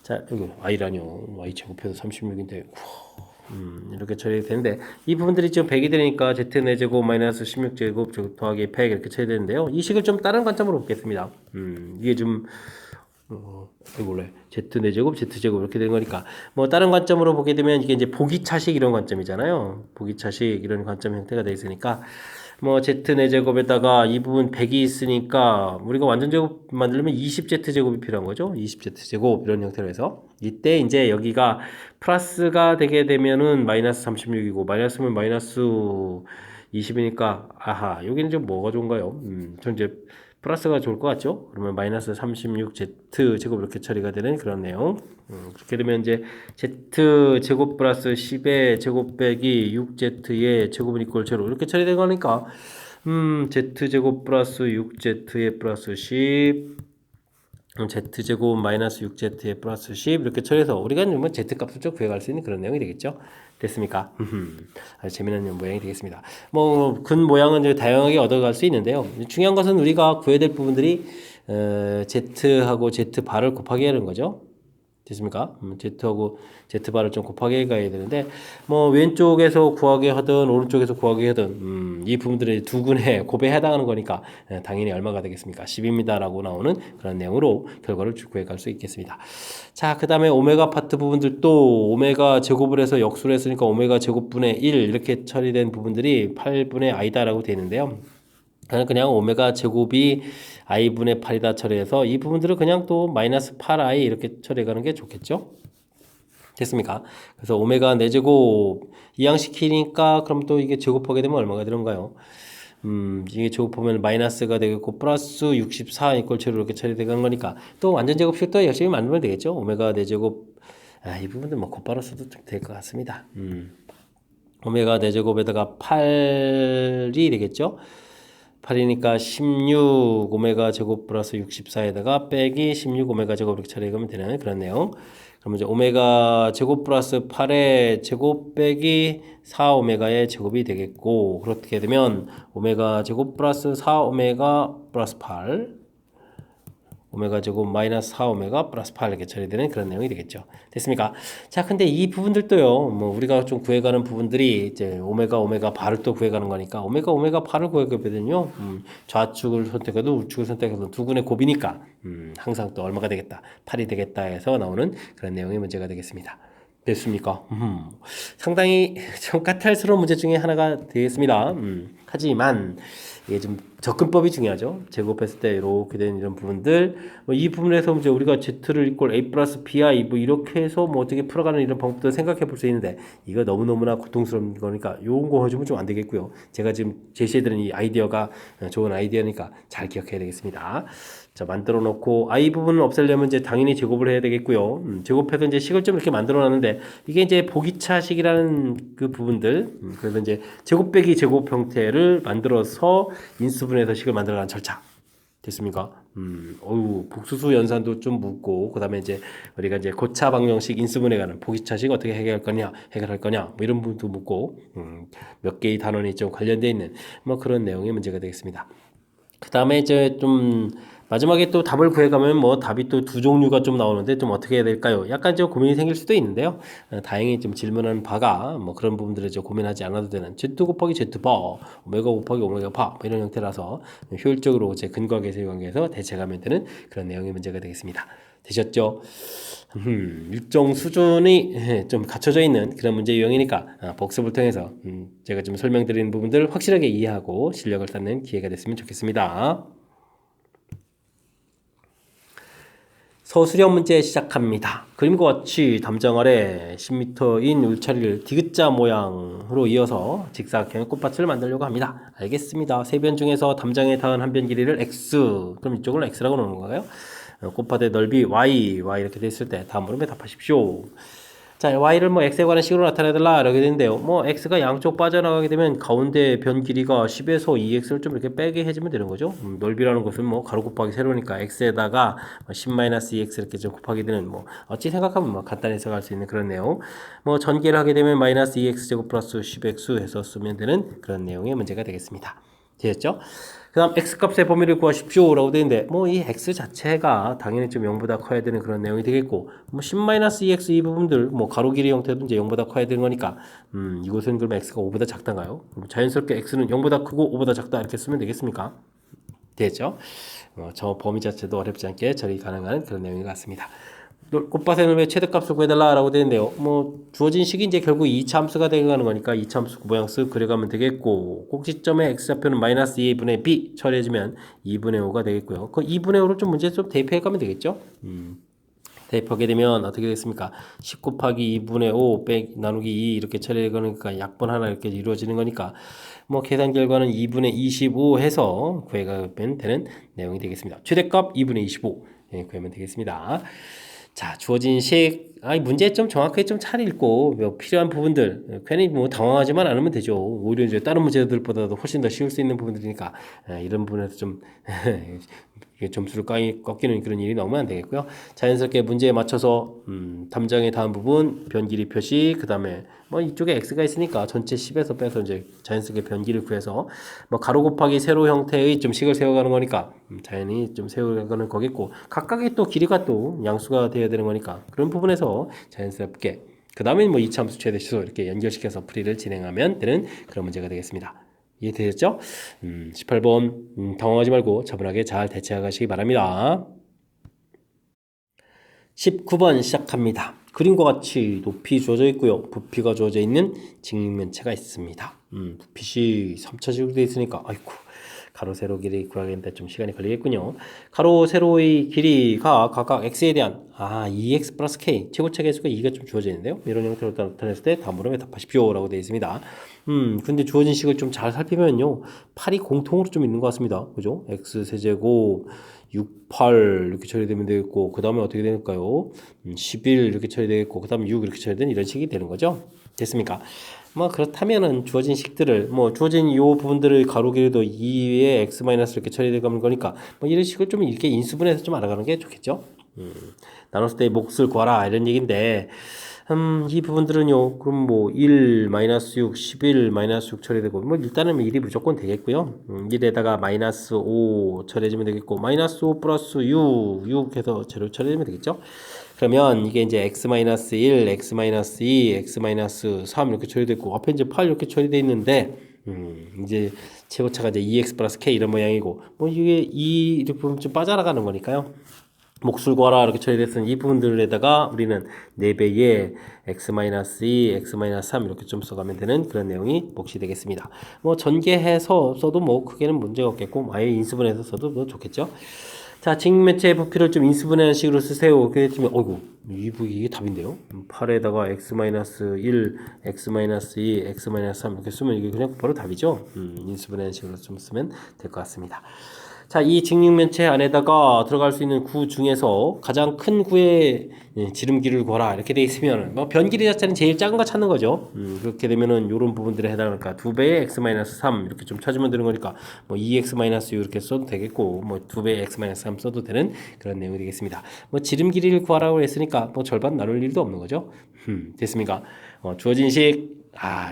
자, 여기 i라뇨. y 제곱해서 36인데 이렇게 처리되는데 이 부분들이 지금 100이 되니까 z 4제곱 마이너스 16제곱 더하기 100 이렇게 처리되는데요. 이 식을 좀 다른 관점으로 보겠습니다. 이게 좀 원래 z 4제곱 z제곱 이렇게 되는 거니까 뭐 다른 관점으로 보게 되면 이게 이제 보기차식 이런 관점이잖아요. 보기차식 이런 관점 형태가 되어 있으니까 뭐 z 4제곱에다가 이 부분 100이 있으니까 우리가 완전 제곱 만들려면 20z제곱이 필요한 거죠. 20z제곱 이런 형태로 해서 이때 이제 여기가 플러스가 되게 되면은 마이너스 36이고 마이너스면 마이너스 20이니까 여기는 좀 뭐가 좋은가요? 전 이제 플러스가 좋을 것 같죠? 그러면 마이너스 36z 제곱 이렇게 처리가 되는 그런 내용. 그렇게 되면 이제 z 제곱 플러스 10의 제곱 빼기 6z의 제곱은 이꼴 제로 이렇게 처리된 거니까 z 제곱 플러스 6z의 플러스 10 z제곱 마이너스 6z의 플러스 10 이렇게 처리해서 우리가 뭐 z값을 좀 구해갈 수 있는 그런 내용이 되겠죠. 됐습니까? 아주 재미난 모양이 되겠습니다. 뭐 근 모양은 이제 다양하게 얻어갈 수 있는데요. 중요한 것은 우리가 구해야 될 부분들이 z하고 z바를 곱하기 하는 거죠. 됐습니까? z하고 z바를 좀 곱하게 가야 되는데 뭐 왼쪽에서 구하게 하든 오른쪽에서 구하게 하든 이 부분들이 두 근의 곱에 해당하는 거니까 당연히 얼마가 되겠습니까? 10입니다 라고 나오는 그런 내용으로 결과를 구해갈 수 있겠습니다. 자, 그 다음에 오메가 파트 부분들도 오메가 제곱을 해서 역수를 했으니까 오메가 제곱분의 1 이렇게 처리된 부분들이 8분의 i다라고 되어 있는데요. 그냥 오메가 제곱이 i분의 8이다 처리해서 이 부분들을 그냥 또 마이너스 8i 이렇게 처리해가는 게 좋겠죠. 됐습니까? 그래서 오메가 4제곱 이항시키니까 그럼 또 이게 제곱하게 되면 얼마가 되는가요? 이게 제곱하면 마이너스가 되겠고 플러스 64 이꼴 제로 이렇게 처리되는 거니까 또 완전 제곱식도 열심히 만들면 되겠죠. 오메가 4제곱 이 부분들 뭐 곧바로 써도 될 것 같습니다. 오메가 4제곱에다가 8이 되겠죠. 8이니까 16 오메가 제곱 플러스 64에다가 빼기 16 오메가 제곱 이렇게 처리하면 되는 그런 내용. 그러면 이제 오메가 제곱 플러스 8의 제곱 빼기 4 오메가의 제곱이 되겠고 그렇게 되면 오메가 제곱 플러스 4 오메가 플러스 8 오메가 제곱 마이너스 4 오메가 플러스 8 이렇게 처리되는 그런 내용이 되겠죠. 됐습니까? 자, 근데 이 부분들도요, 뭐 우리가 좀 구해가는 부분들이 이제 오메가 바를 또 구해가는 거니까 오메가 바를 구해가거든요. 좌측을 선택해도 우측을 선택해도 두 군의 곱이니까 항상 또 얼마가 되겠다, 8이 되겠다 해서 나오는 그런 내용의 문제가 되겠습니다. 됐습니까? 상당히 좀 까탈스러운 문제 중에 하나가 되겠습니다. 하지만 이게 좀 접근법이 중요하죠. 제곱했을 때 이렇게 된 이런 부분들, 뭐 이 부분에서 이제 우리가 Z를 이꼴 A 플러스 BI 뭐 이렇게 해서 뭐 어떻게 풀어가는 이런 방법도 생각해 볼 수 있는데, 이거 너무너무나 고통스러운 거니까 요런 거 해주면 좀 안 되겠고요. 제가 지금 제시해드린 이 아이디어가 좋은 아이디어니까 잘 기억해야 되겠습니다. 자, 만들어 놓고 I 부분을 없애려면 이제 당연히 제곱을 해야 되겠고요. 제곱해서 이제 식을 좀 이렇게 만들어 놨는데, 이게 이제 보기차식이라는 그 부분들, 그래서 이제 제곱 빼기 제곱 형태를 만들어서 인수분해서 식을 만들어가는 절차. 됐습니까? 복수수 연산도 좀 묻고, 그 다음에 이제 우리가 이제 고차 방정식 인수분해 가는 보기차식 어떻게 해결할 거냐, 뭐 이런 부분도 묻고, 몇 개의 단원이 좀 관련되어 있는 뭐 그런 내용의 문제가 되겠습니다. 그 다음에 이제 좀 마지막에 또 답을 구해가면 뭐 답이 또 두 종류가 좀 나오는데 좀 어떻게 해야 될까요? 약간 좀 고민이 생길 수도 있는데요. 다행히 좀 질문하는 바가 뭐 그런 부분들을 좀 고민하지 않아도 되는 Z 곱하기 Z 바, 오메가 곱하기 오메가 바, 뭐 이런 형태라서 효율적으로 제 근거와 계수의 관계에서 대체하면 되는 그런 내용의 문제가 되겠습니다. 되셨죠? 일정 수준이 좀 갖춰져 있는 그런 문제 유형이니까 복습을 통해서 제가 좀 설명드리는 부분들을 확실하게 이해하고 실력을 쌓는 기회가 됐으면 좋겠습니다. 서술형 문제 시작합니다. 그림과 같이 담장 아래 10m인 울타리를 디귿자 모양으로 이어서 직사각형의 꽃밭을 만들려고 합니다. 알겠습니다. 세 변 중에서 담장에 닿은 한 변 길이를 x, 그럼 이쪽을 x라고 놓는 건가요? 꽃밭의 넓이 y 이렇게 됐을 때 다음 물음에 답하십시오. 자, y를 뭐 x에 관한 식으로 나타내달라 이렇게 되는데요. 뭐 x가 양쪽 빠져나가게 되면 가운데 변 길이가 10에서 2x를 좀 이렇게 빼게 해주면 되는 거죠. 넓이라는 것은 뭐 가로 곱하기 세로니까 x에다가 10-2x 이렇게 좀 곱하게 되는, 뭐 어찌 생각하면 뭐 간단히 해석할 수 있는 그런 내용. 뭐 전개를 하게 되면 마이너스 2x 제곱 플러스 10x 해서 쓰면 되는 그런 내용의 문제가 되겠습니다. 되셨죠? 그 다음 x값의 범위를 구하십시오 라고 되는데, 뭐 이 x 자체가 당연히 좀 0보다 커야 되는 그런 내용이 되겠고, 뭐 10-2x 이 부분들 뭐 가로 길이 형태도 이제 0보다 커야 되는 거니까 이곳은 그러면 x가 5보다 작단가요? 자연스럽게 x는 0보다 크고 5보다 작다 이렇게 쓰면 되겠습니까? 되죠? 저 범위 자체도 어렵지 않게 처리 가능한 그런 내용인 것 같습니다. 꽃밭의 넓이의 최대값을 구해달라라고 되는데요. 뭐 주어진 식이 이제 결국 2차 함수가 되어가는 거니까 2차 함수 모양 쓱 그려가면 되겠고, 꼭지점의 x좌표는 마이너스 2분의 b 처리해주면 2분의 5가 되겠고요. 그 2분의 5를 좀 문제에 좀 대입해가면 되겠죠. 대입하게 되면 어떻게 되겠습니까? 10 곱하기 2분의 5 나누기 2 이렇게 처리해가니까 약분 하나 이렇게 이루어지는 거니까, 뭐 계산 결과는 2분의 25 해서 구해가면 되는 내용이 되겠습니다. 최대값 2분의 25 구하면 되겠습니다. 자, 주어진 식, 문제 좀 정확하게 좀 잘 읽고, 뭐 필요한 부분들, 괜히 뭐 당황하지만 않으면 되죠. 오히려 이제 다른 문제들보다도 훨씬 더 쉬울 수 있는 부분들이니까, 이런 부분에서 좀, 점수를 꺾이는 그런 일이 나오면 안 되겠고요. 자연스럽게 문제에 맞춰서, 담장의 다음 부분, 변 길이 표시, 그 다음에, 뭐 이쪽에 x가 있으니까 전체 10에서 빼서 이제 자연스럽게 변 길이를 구해서, 뭐 가로 곱하기 세로 형태의 좀 식을 세워가는 거니까, 자연히 좀 세워가는 거겠고, 각각의 또 길이가 또 양수가 되어야 되는 거니까, 그런 부분에서 자연스럽게, 그 다음에 뭐 이차함수 최대 시소 이렇게 연결시켜서 풀이를 진행하면 되는 그런 문제가 되겠습니다. 이해되셨죠? 18번 당황하지 말고 차분하게 잘 대처하시기 바랍니다. 19번 시작합니다. 그림과 같이 높이 주어져 있고요. 부피가 주어져 있는 직면체가 있습니다. 부피시 3차식으로 되어 있으니까 아이고, 가로 세로 길이 구하겠는데 좀 시간이 걸리겠군요. 가로 세로의 길이가 각각 x에 대한 2x 플러스 k 최고차 계수가 2가 좀 주어져 있는데요. 이런 형태로 나타냈을 때 다음 물음에 답하십시오 라고 되어 있습니다. 근데 주어진 식을 좀 잘 살피면요, 8이 공통으로 좀 있는 것 같습니다. 그죠? x 세제곱 6, 8 이렇게 처리되면 되겠고, 그 다음에 어떻게 될까요? 11 이렇게 처리되겠고, 그 다음에 6 이렇게 처리된 이런 식이 되는 거죠. 됐습니까? 뭐 그렇다면은 주어진 식들을, 뭐 주어진 이 부분들을 가로 길이도 2에 x 마이너스 이렇게 처리되는 거니까, 뭐 이런 식을 좀 이렇게 인수분해서 좀 알아가는 게 좋겠죠. 나눴을 때 몫을 구하라 이런 얘기인데, 이 부분들은요, 그럼 뭐 1, 마이너스 6, 11, 마이너스 6 처리되고, 뭐 일단은 1이 무조건 되겠고요. 1에다가 마이너스 5 처리해주면 되겠고, 마이너스 5 플러스 6 해서 제로 처리되면 되겠죠. 그러면 이게 이제 x 마이너스 1, x 마이너스 2, x 마이너스 3 이렇게 처리되고, 앞에 이제 8 이렇게 처리되어 있는데, 이제 최고차가 이제 2x 플러스 k 이런 모양이고, 뭐 이게 2 이렇게 보면 좀 빠져나가는 거니까요. 몫을 구하라 이렇게 처리됐으니 이 부분들에다가 우리는 4배의 x-2, x-3 이렇게 좀 써가면 되는 그런 내용이 몫이 되겠습니다. 뭐 전개해서 써도 뭐 크게는 문제가 없겠고 아예 인수분해서 써도 뭐 좋겠죠. 자, 직면체의 부피를 좀 인수분해하는 식으로 쓰세요. 그랬더니 어이구 이게 답인데요. 8에다가 x-1, x-2, x-3 이렇게 쓰면 이게 그냥 바로 답이죠. 인수분해하는 식으로 좀 쓰면 될 것 같습니다. 자, 이 직육면체 안에다가 들어갈 수 있는 구 중에서 가장 큰 구의 지름길을 구하라 이렇게 돼 있으면 뭐 변길이 자체는 제일 작은 거 찾는 거죠. 그렇게 되면은 요런 부분들에 해당하니까 2배의 x-3 이렇게 좀 찾으면 되는 거니까 뭐 2x-6 이렇게 써도 되겠고 뭐 2배의 x-3 써도 되는 그런 내용이 되겠습니다. 뭐 지름 길이를 구하라고 했으니까 뭐 절반 나눌 일도 없는 거죠. 됐습니까? 주어진 식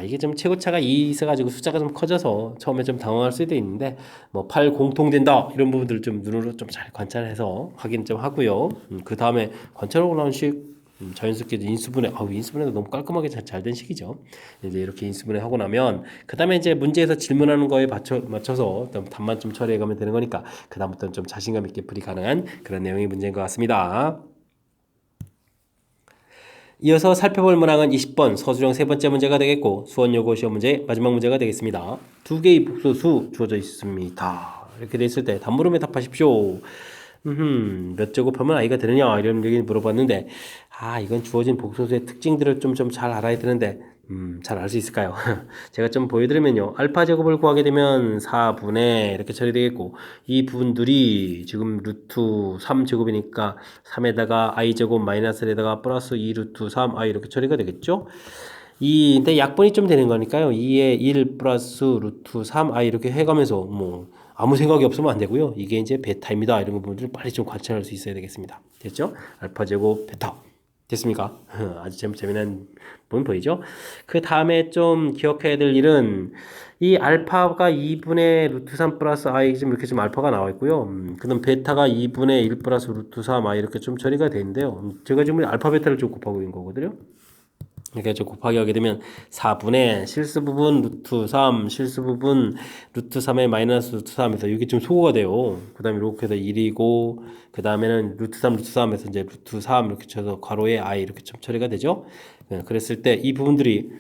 이게 좀 최고차가 2 있어가지고 숫자가 좀 커져서 처음에 좀 당황할 수도 있는데, 뭐, 8 공통된다. 이런 부분들을 좀 눈으로 좀 잘 관찰해서 확인 좀 하고요. 그 다음에 관찰하고 나온 식, 자연스럽게 인수분해, 인수분해도 너무 깔끔하게 잘 된 식이죠. 이제 이렇게 인수분해 하고 나면, 그 다음에 이제 문제에서 질문하는 거에 맞춰서 답만 좀 처리해 가면 되는 거니까, 그다음부터는 좀 자신감 있게 풀이 가능한 그런 내용의 문제인 것 같습니다. 이어서 살펴볼 문항은 20번 서술형 세 번째 문제가 되겠고 수원여고 시험 문제 마지막 문제가 되겠습니다. 두 개의 복소수 주어져 있습니다. 이렇게 돼 있을 때 단물음에 답하십시오. 몇 제곱하면 i가 되느냐 이런 얘기 물어봤는데 이건 주어진 복소수의 특징들을 좀 잘 알아야 되는데 잘 알 수 있을까요? 제가 좀 보여드리면요. 알파 제곱을 구하게 되면 4분의 이렇게 처리되겠고 이 부분들이 지금 루트 3제곱이니까 3에다가 i 제곱 마이너스에다가 플러스 2 루트 3i 이렇게 처리가 되겠죠? 근데 약분이 좀 되는 거니까요. 2에 1 플러스 루트 3i 이렇게 해가면서 뭐 아무 생각이 없으면 안 되고요. 이게 이제 베타입니다. 이런 부분들을 빨리 좀 관찰할 수 있어야 되겠습니다. 됐죠? 알파 제곱 베타. 됐습니까? 아주 재미난 부분 보이죠? 그 다음에 좀 기억해야 될 일은 이 알파가 2분의 루트 3 플러스 i 지금 이렇게 좀 알파가 나와 있고요. 그 다음 베타가 2분의 1 플러스 루트 3 i 이렇게 좀 처리가 되어 있는데요. 제가 지금 알파 베타를 좀 곱하고 있는 거거든요. 이렇게 좀 곱하기 하게 되면 4분의 실수 부분 루트 3 실수 부분 루트 3의 마이너스 루트 3에서 이게 좀 소거가 돼요. 그 다음에 이렇게 해서 1이고 그 다음에는 루트 3 루트 3에서 이제 루트 3 이렇게 쳐서 괄호에 i 이렇게 좀 처리가 되죠. 그랬을 때 이 부분들이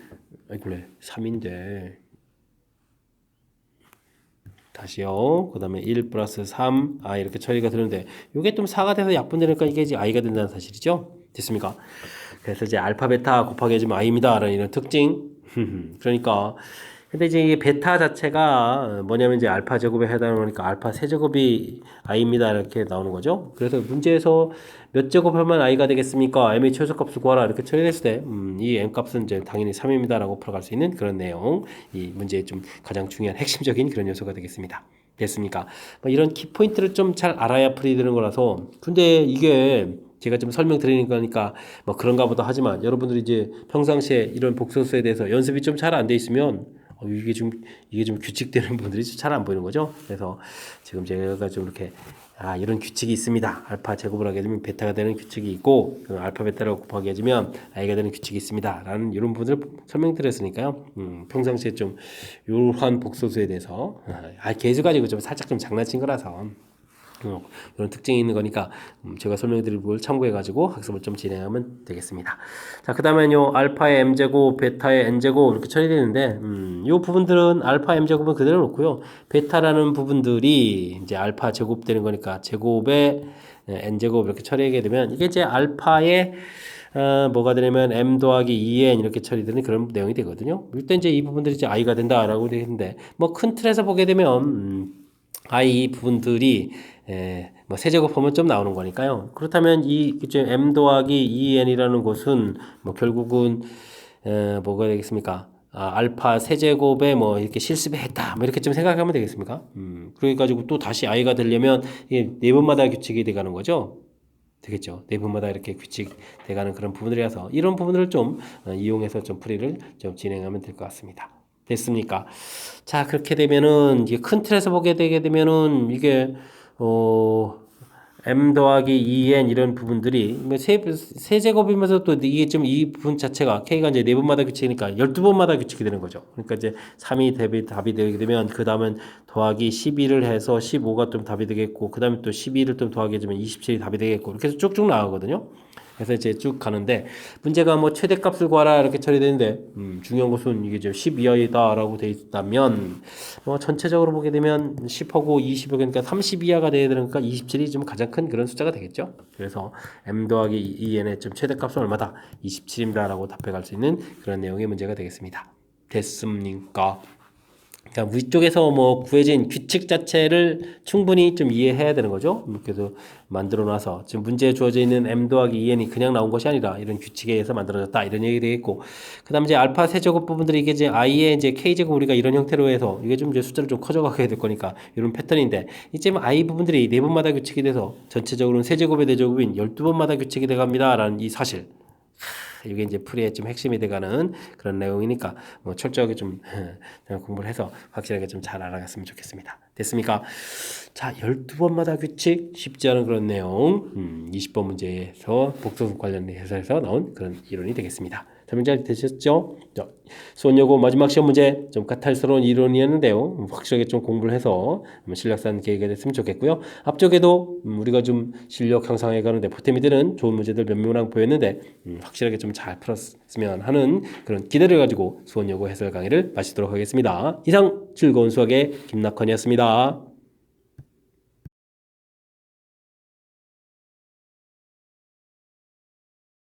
그래 3인데 다시요. 그 다음에 1 플러스 3 이렇게 처리가 되는데 이게 좀 4가 돼서 약분되니까 이게 이제 i가 된다는 사실이죠. 됐습니까? 그래서 이제 알파 베타 곱하기 해주면 i입니다. 라는 이런 특징. 그러니까 근데 이제 이게 베타 자체가 뭐냐면 이제 알파 제곱에 해당하니까 알파 세제곱이 i입니다. 이렇게 나오는 거죠. 그래서 문제에서 몇 제곱하면 i가 되겠습니까? m의 최소값을 구하라 이렇게 처리했을 때 이 m 값은 이제 당연히 3입니다. 라고 풀어갈 수 있는 그런 내용. 이 문제의 좀 가장 중요한 핵심적인 그런 요소가 되겠습니다. 됐습니까? 뭐 이런 키포인트를 좀 잘 알아야 풀이 되는 거라서 근데 이게 제가 좀 설명드리는 거니까 뭐 그런가 보다 하지만 여러분들이 이제 평상시에 이런 복소수에 대해서 연습이 좀 잘 안 돼 있으면 이게 좀 규칙되는 분들이 잘 안 보이는 거죠. 그래서 지금 제가 좀 이렇게 이런 규칙이 있습니다. 알파 제곱을 하게 되면 베타가 되는 규칙이 있고 알파 베타를 곱하게 해주면 i가 되는 규칙이 있습니다. 라는 이런 부분을 설명드렸으니까요. 평상시에 좀 이러한 복소수에 대해서 개수 가지고 좀 살짝 좀 장난친 거라서 이런 특징이 있는 거니까 제가 설명드릴 부분을 참고해가지고 학습을 좀 진행하면 되겠습니다. 자, 그 다음에요 알파의 m제곱, 베타의 n제곱 이렇게 처리되는데 이 부분들은 알파 m제곱은 그대로 놓고요. 베타라는 부분들이 이제 알파 제곱 되는 거니까 제곱의 n제곱 이렇게 처리하게 되면 이게 이제 알파의 뭐가 되냐면 m 더하기 2n 이렇게 처리되는 그런 내용이 되거든요. 일단 이제 이 부분들이 이제 i가 된다라고 되어 있는데 뭐 큰 틀에서 보게 되면 i 부분들이 뭐 세제곱하면 좀 나오는 거니까요. 그렇다면 이 m 더하기 2n이라는 것은 뭐 결국은 뭐가 되겠습니까? 알파 세제곱에 뭐 이렇게 실습했다. 뭐 이렇게 좀 생각하면 되겠습니까? 그래 가지고 또 다시 i가 되려면 이게 네 번마다 규칙이 돼 가는 거죠. 되겠죠. 네 번마다 이렇게 규칙 돼가는 그런 부분들이라서 이런 부분들을 좀 이용해서 좀 풀이를 좀 진행하면 될 것 같습니다. 됐습니까? 자, 그렇게 되면은 이게 큰 틀에서 보게 되게 되면은 이게 m 더하기 2n 이런 부분들이 뭐 세제곱이면서 또 이게 좀 이 부분 자체가 k가 이제 4번마다 규칙이니까 12번마다 규칙이 되는 거죠. 그러니까 이제 3이 답이 되게 되면 그 다음은 더하기 12를 해서 15가 좀 답이 되겠고 그 다음에 또 12를 좀 더하게 해주면 27이 답이 되겠고 이렇게 해서 쭉쭉 나가거든요. 그래서 이제 쭉 가는데 문제가 뭐 최대값을 구하라 이렇게 처리되는데 중요한 것은 이게 이제 10 이하이다라고 돼 있다면 뭐 전체적으로 보게 되면 10하고 20을 그러니까 30 이하가 돼야 되니까 27이 좀 가장 큰 그런 숫자가 되겠죠. 그래서 m 더하기 2n의 좀 최대값은 얼마다? 27입니다라고 답해 갈 수 있는 그런 내용의 문제가 되겠습니다. 됐습니까? 그러니까 위쪽에서 뭐 구해진 규칙 자체를 충분히 좀 이해해야 되는 거죠. 그래서 만들어 놔서 지금 문제에 주어져 있는 m 더하기 2n이 그냥 나온 것이 아니라 이런 규칙에 의해서 만들어졌다 이런 얘기 되겠고, 그다음 이제 알파 세제곱 부분들이 이게 이제 i의 이제 k 제곱 우리가 이런 형태로 해서 이게 좀 이제 숫자를 좀 커져가게 될 거니까 이런 패턴인데 이제 i 부분들이 4번마다 규칙이 돼서 전체적으로는 세제곱의 대제곱인 12번마다 규칙이 돼갑니다라는 이 사실. 이게 이제 풀이의 좀 핵심이 돼가는 그런 내용이니까 뭐 철저하게 좀 공부를 해서 확실하게 좀 잘 알아갔으면 좋겠습니다. 됐습니까? 자, 12번마다 규칙 쉽지 않은 그런 내용 20번 문제에서 복소수 관련해서 나온 그런 이론이 되겠습니다. 설명 잘 되셨죠? 수원여고 마지막 시험 문제 좀 까탈스러운 이론이었는데요. 확실하게 좀 공부를 해서 실력 쌓는 계기가 됐으면 좋겠고요. 앞쪽에도 우리가 좀 실력 향상해 가는데 보탬이 되는 좋은 문제들 몇 명 보였는데 확실하게 좀 잘 풀었으면 하는 그런 기대를 가지고 수원여고 해설 강의를 마치도록 하겠습니다. 이상 즐거운 수학의 김낙헌이었습니다.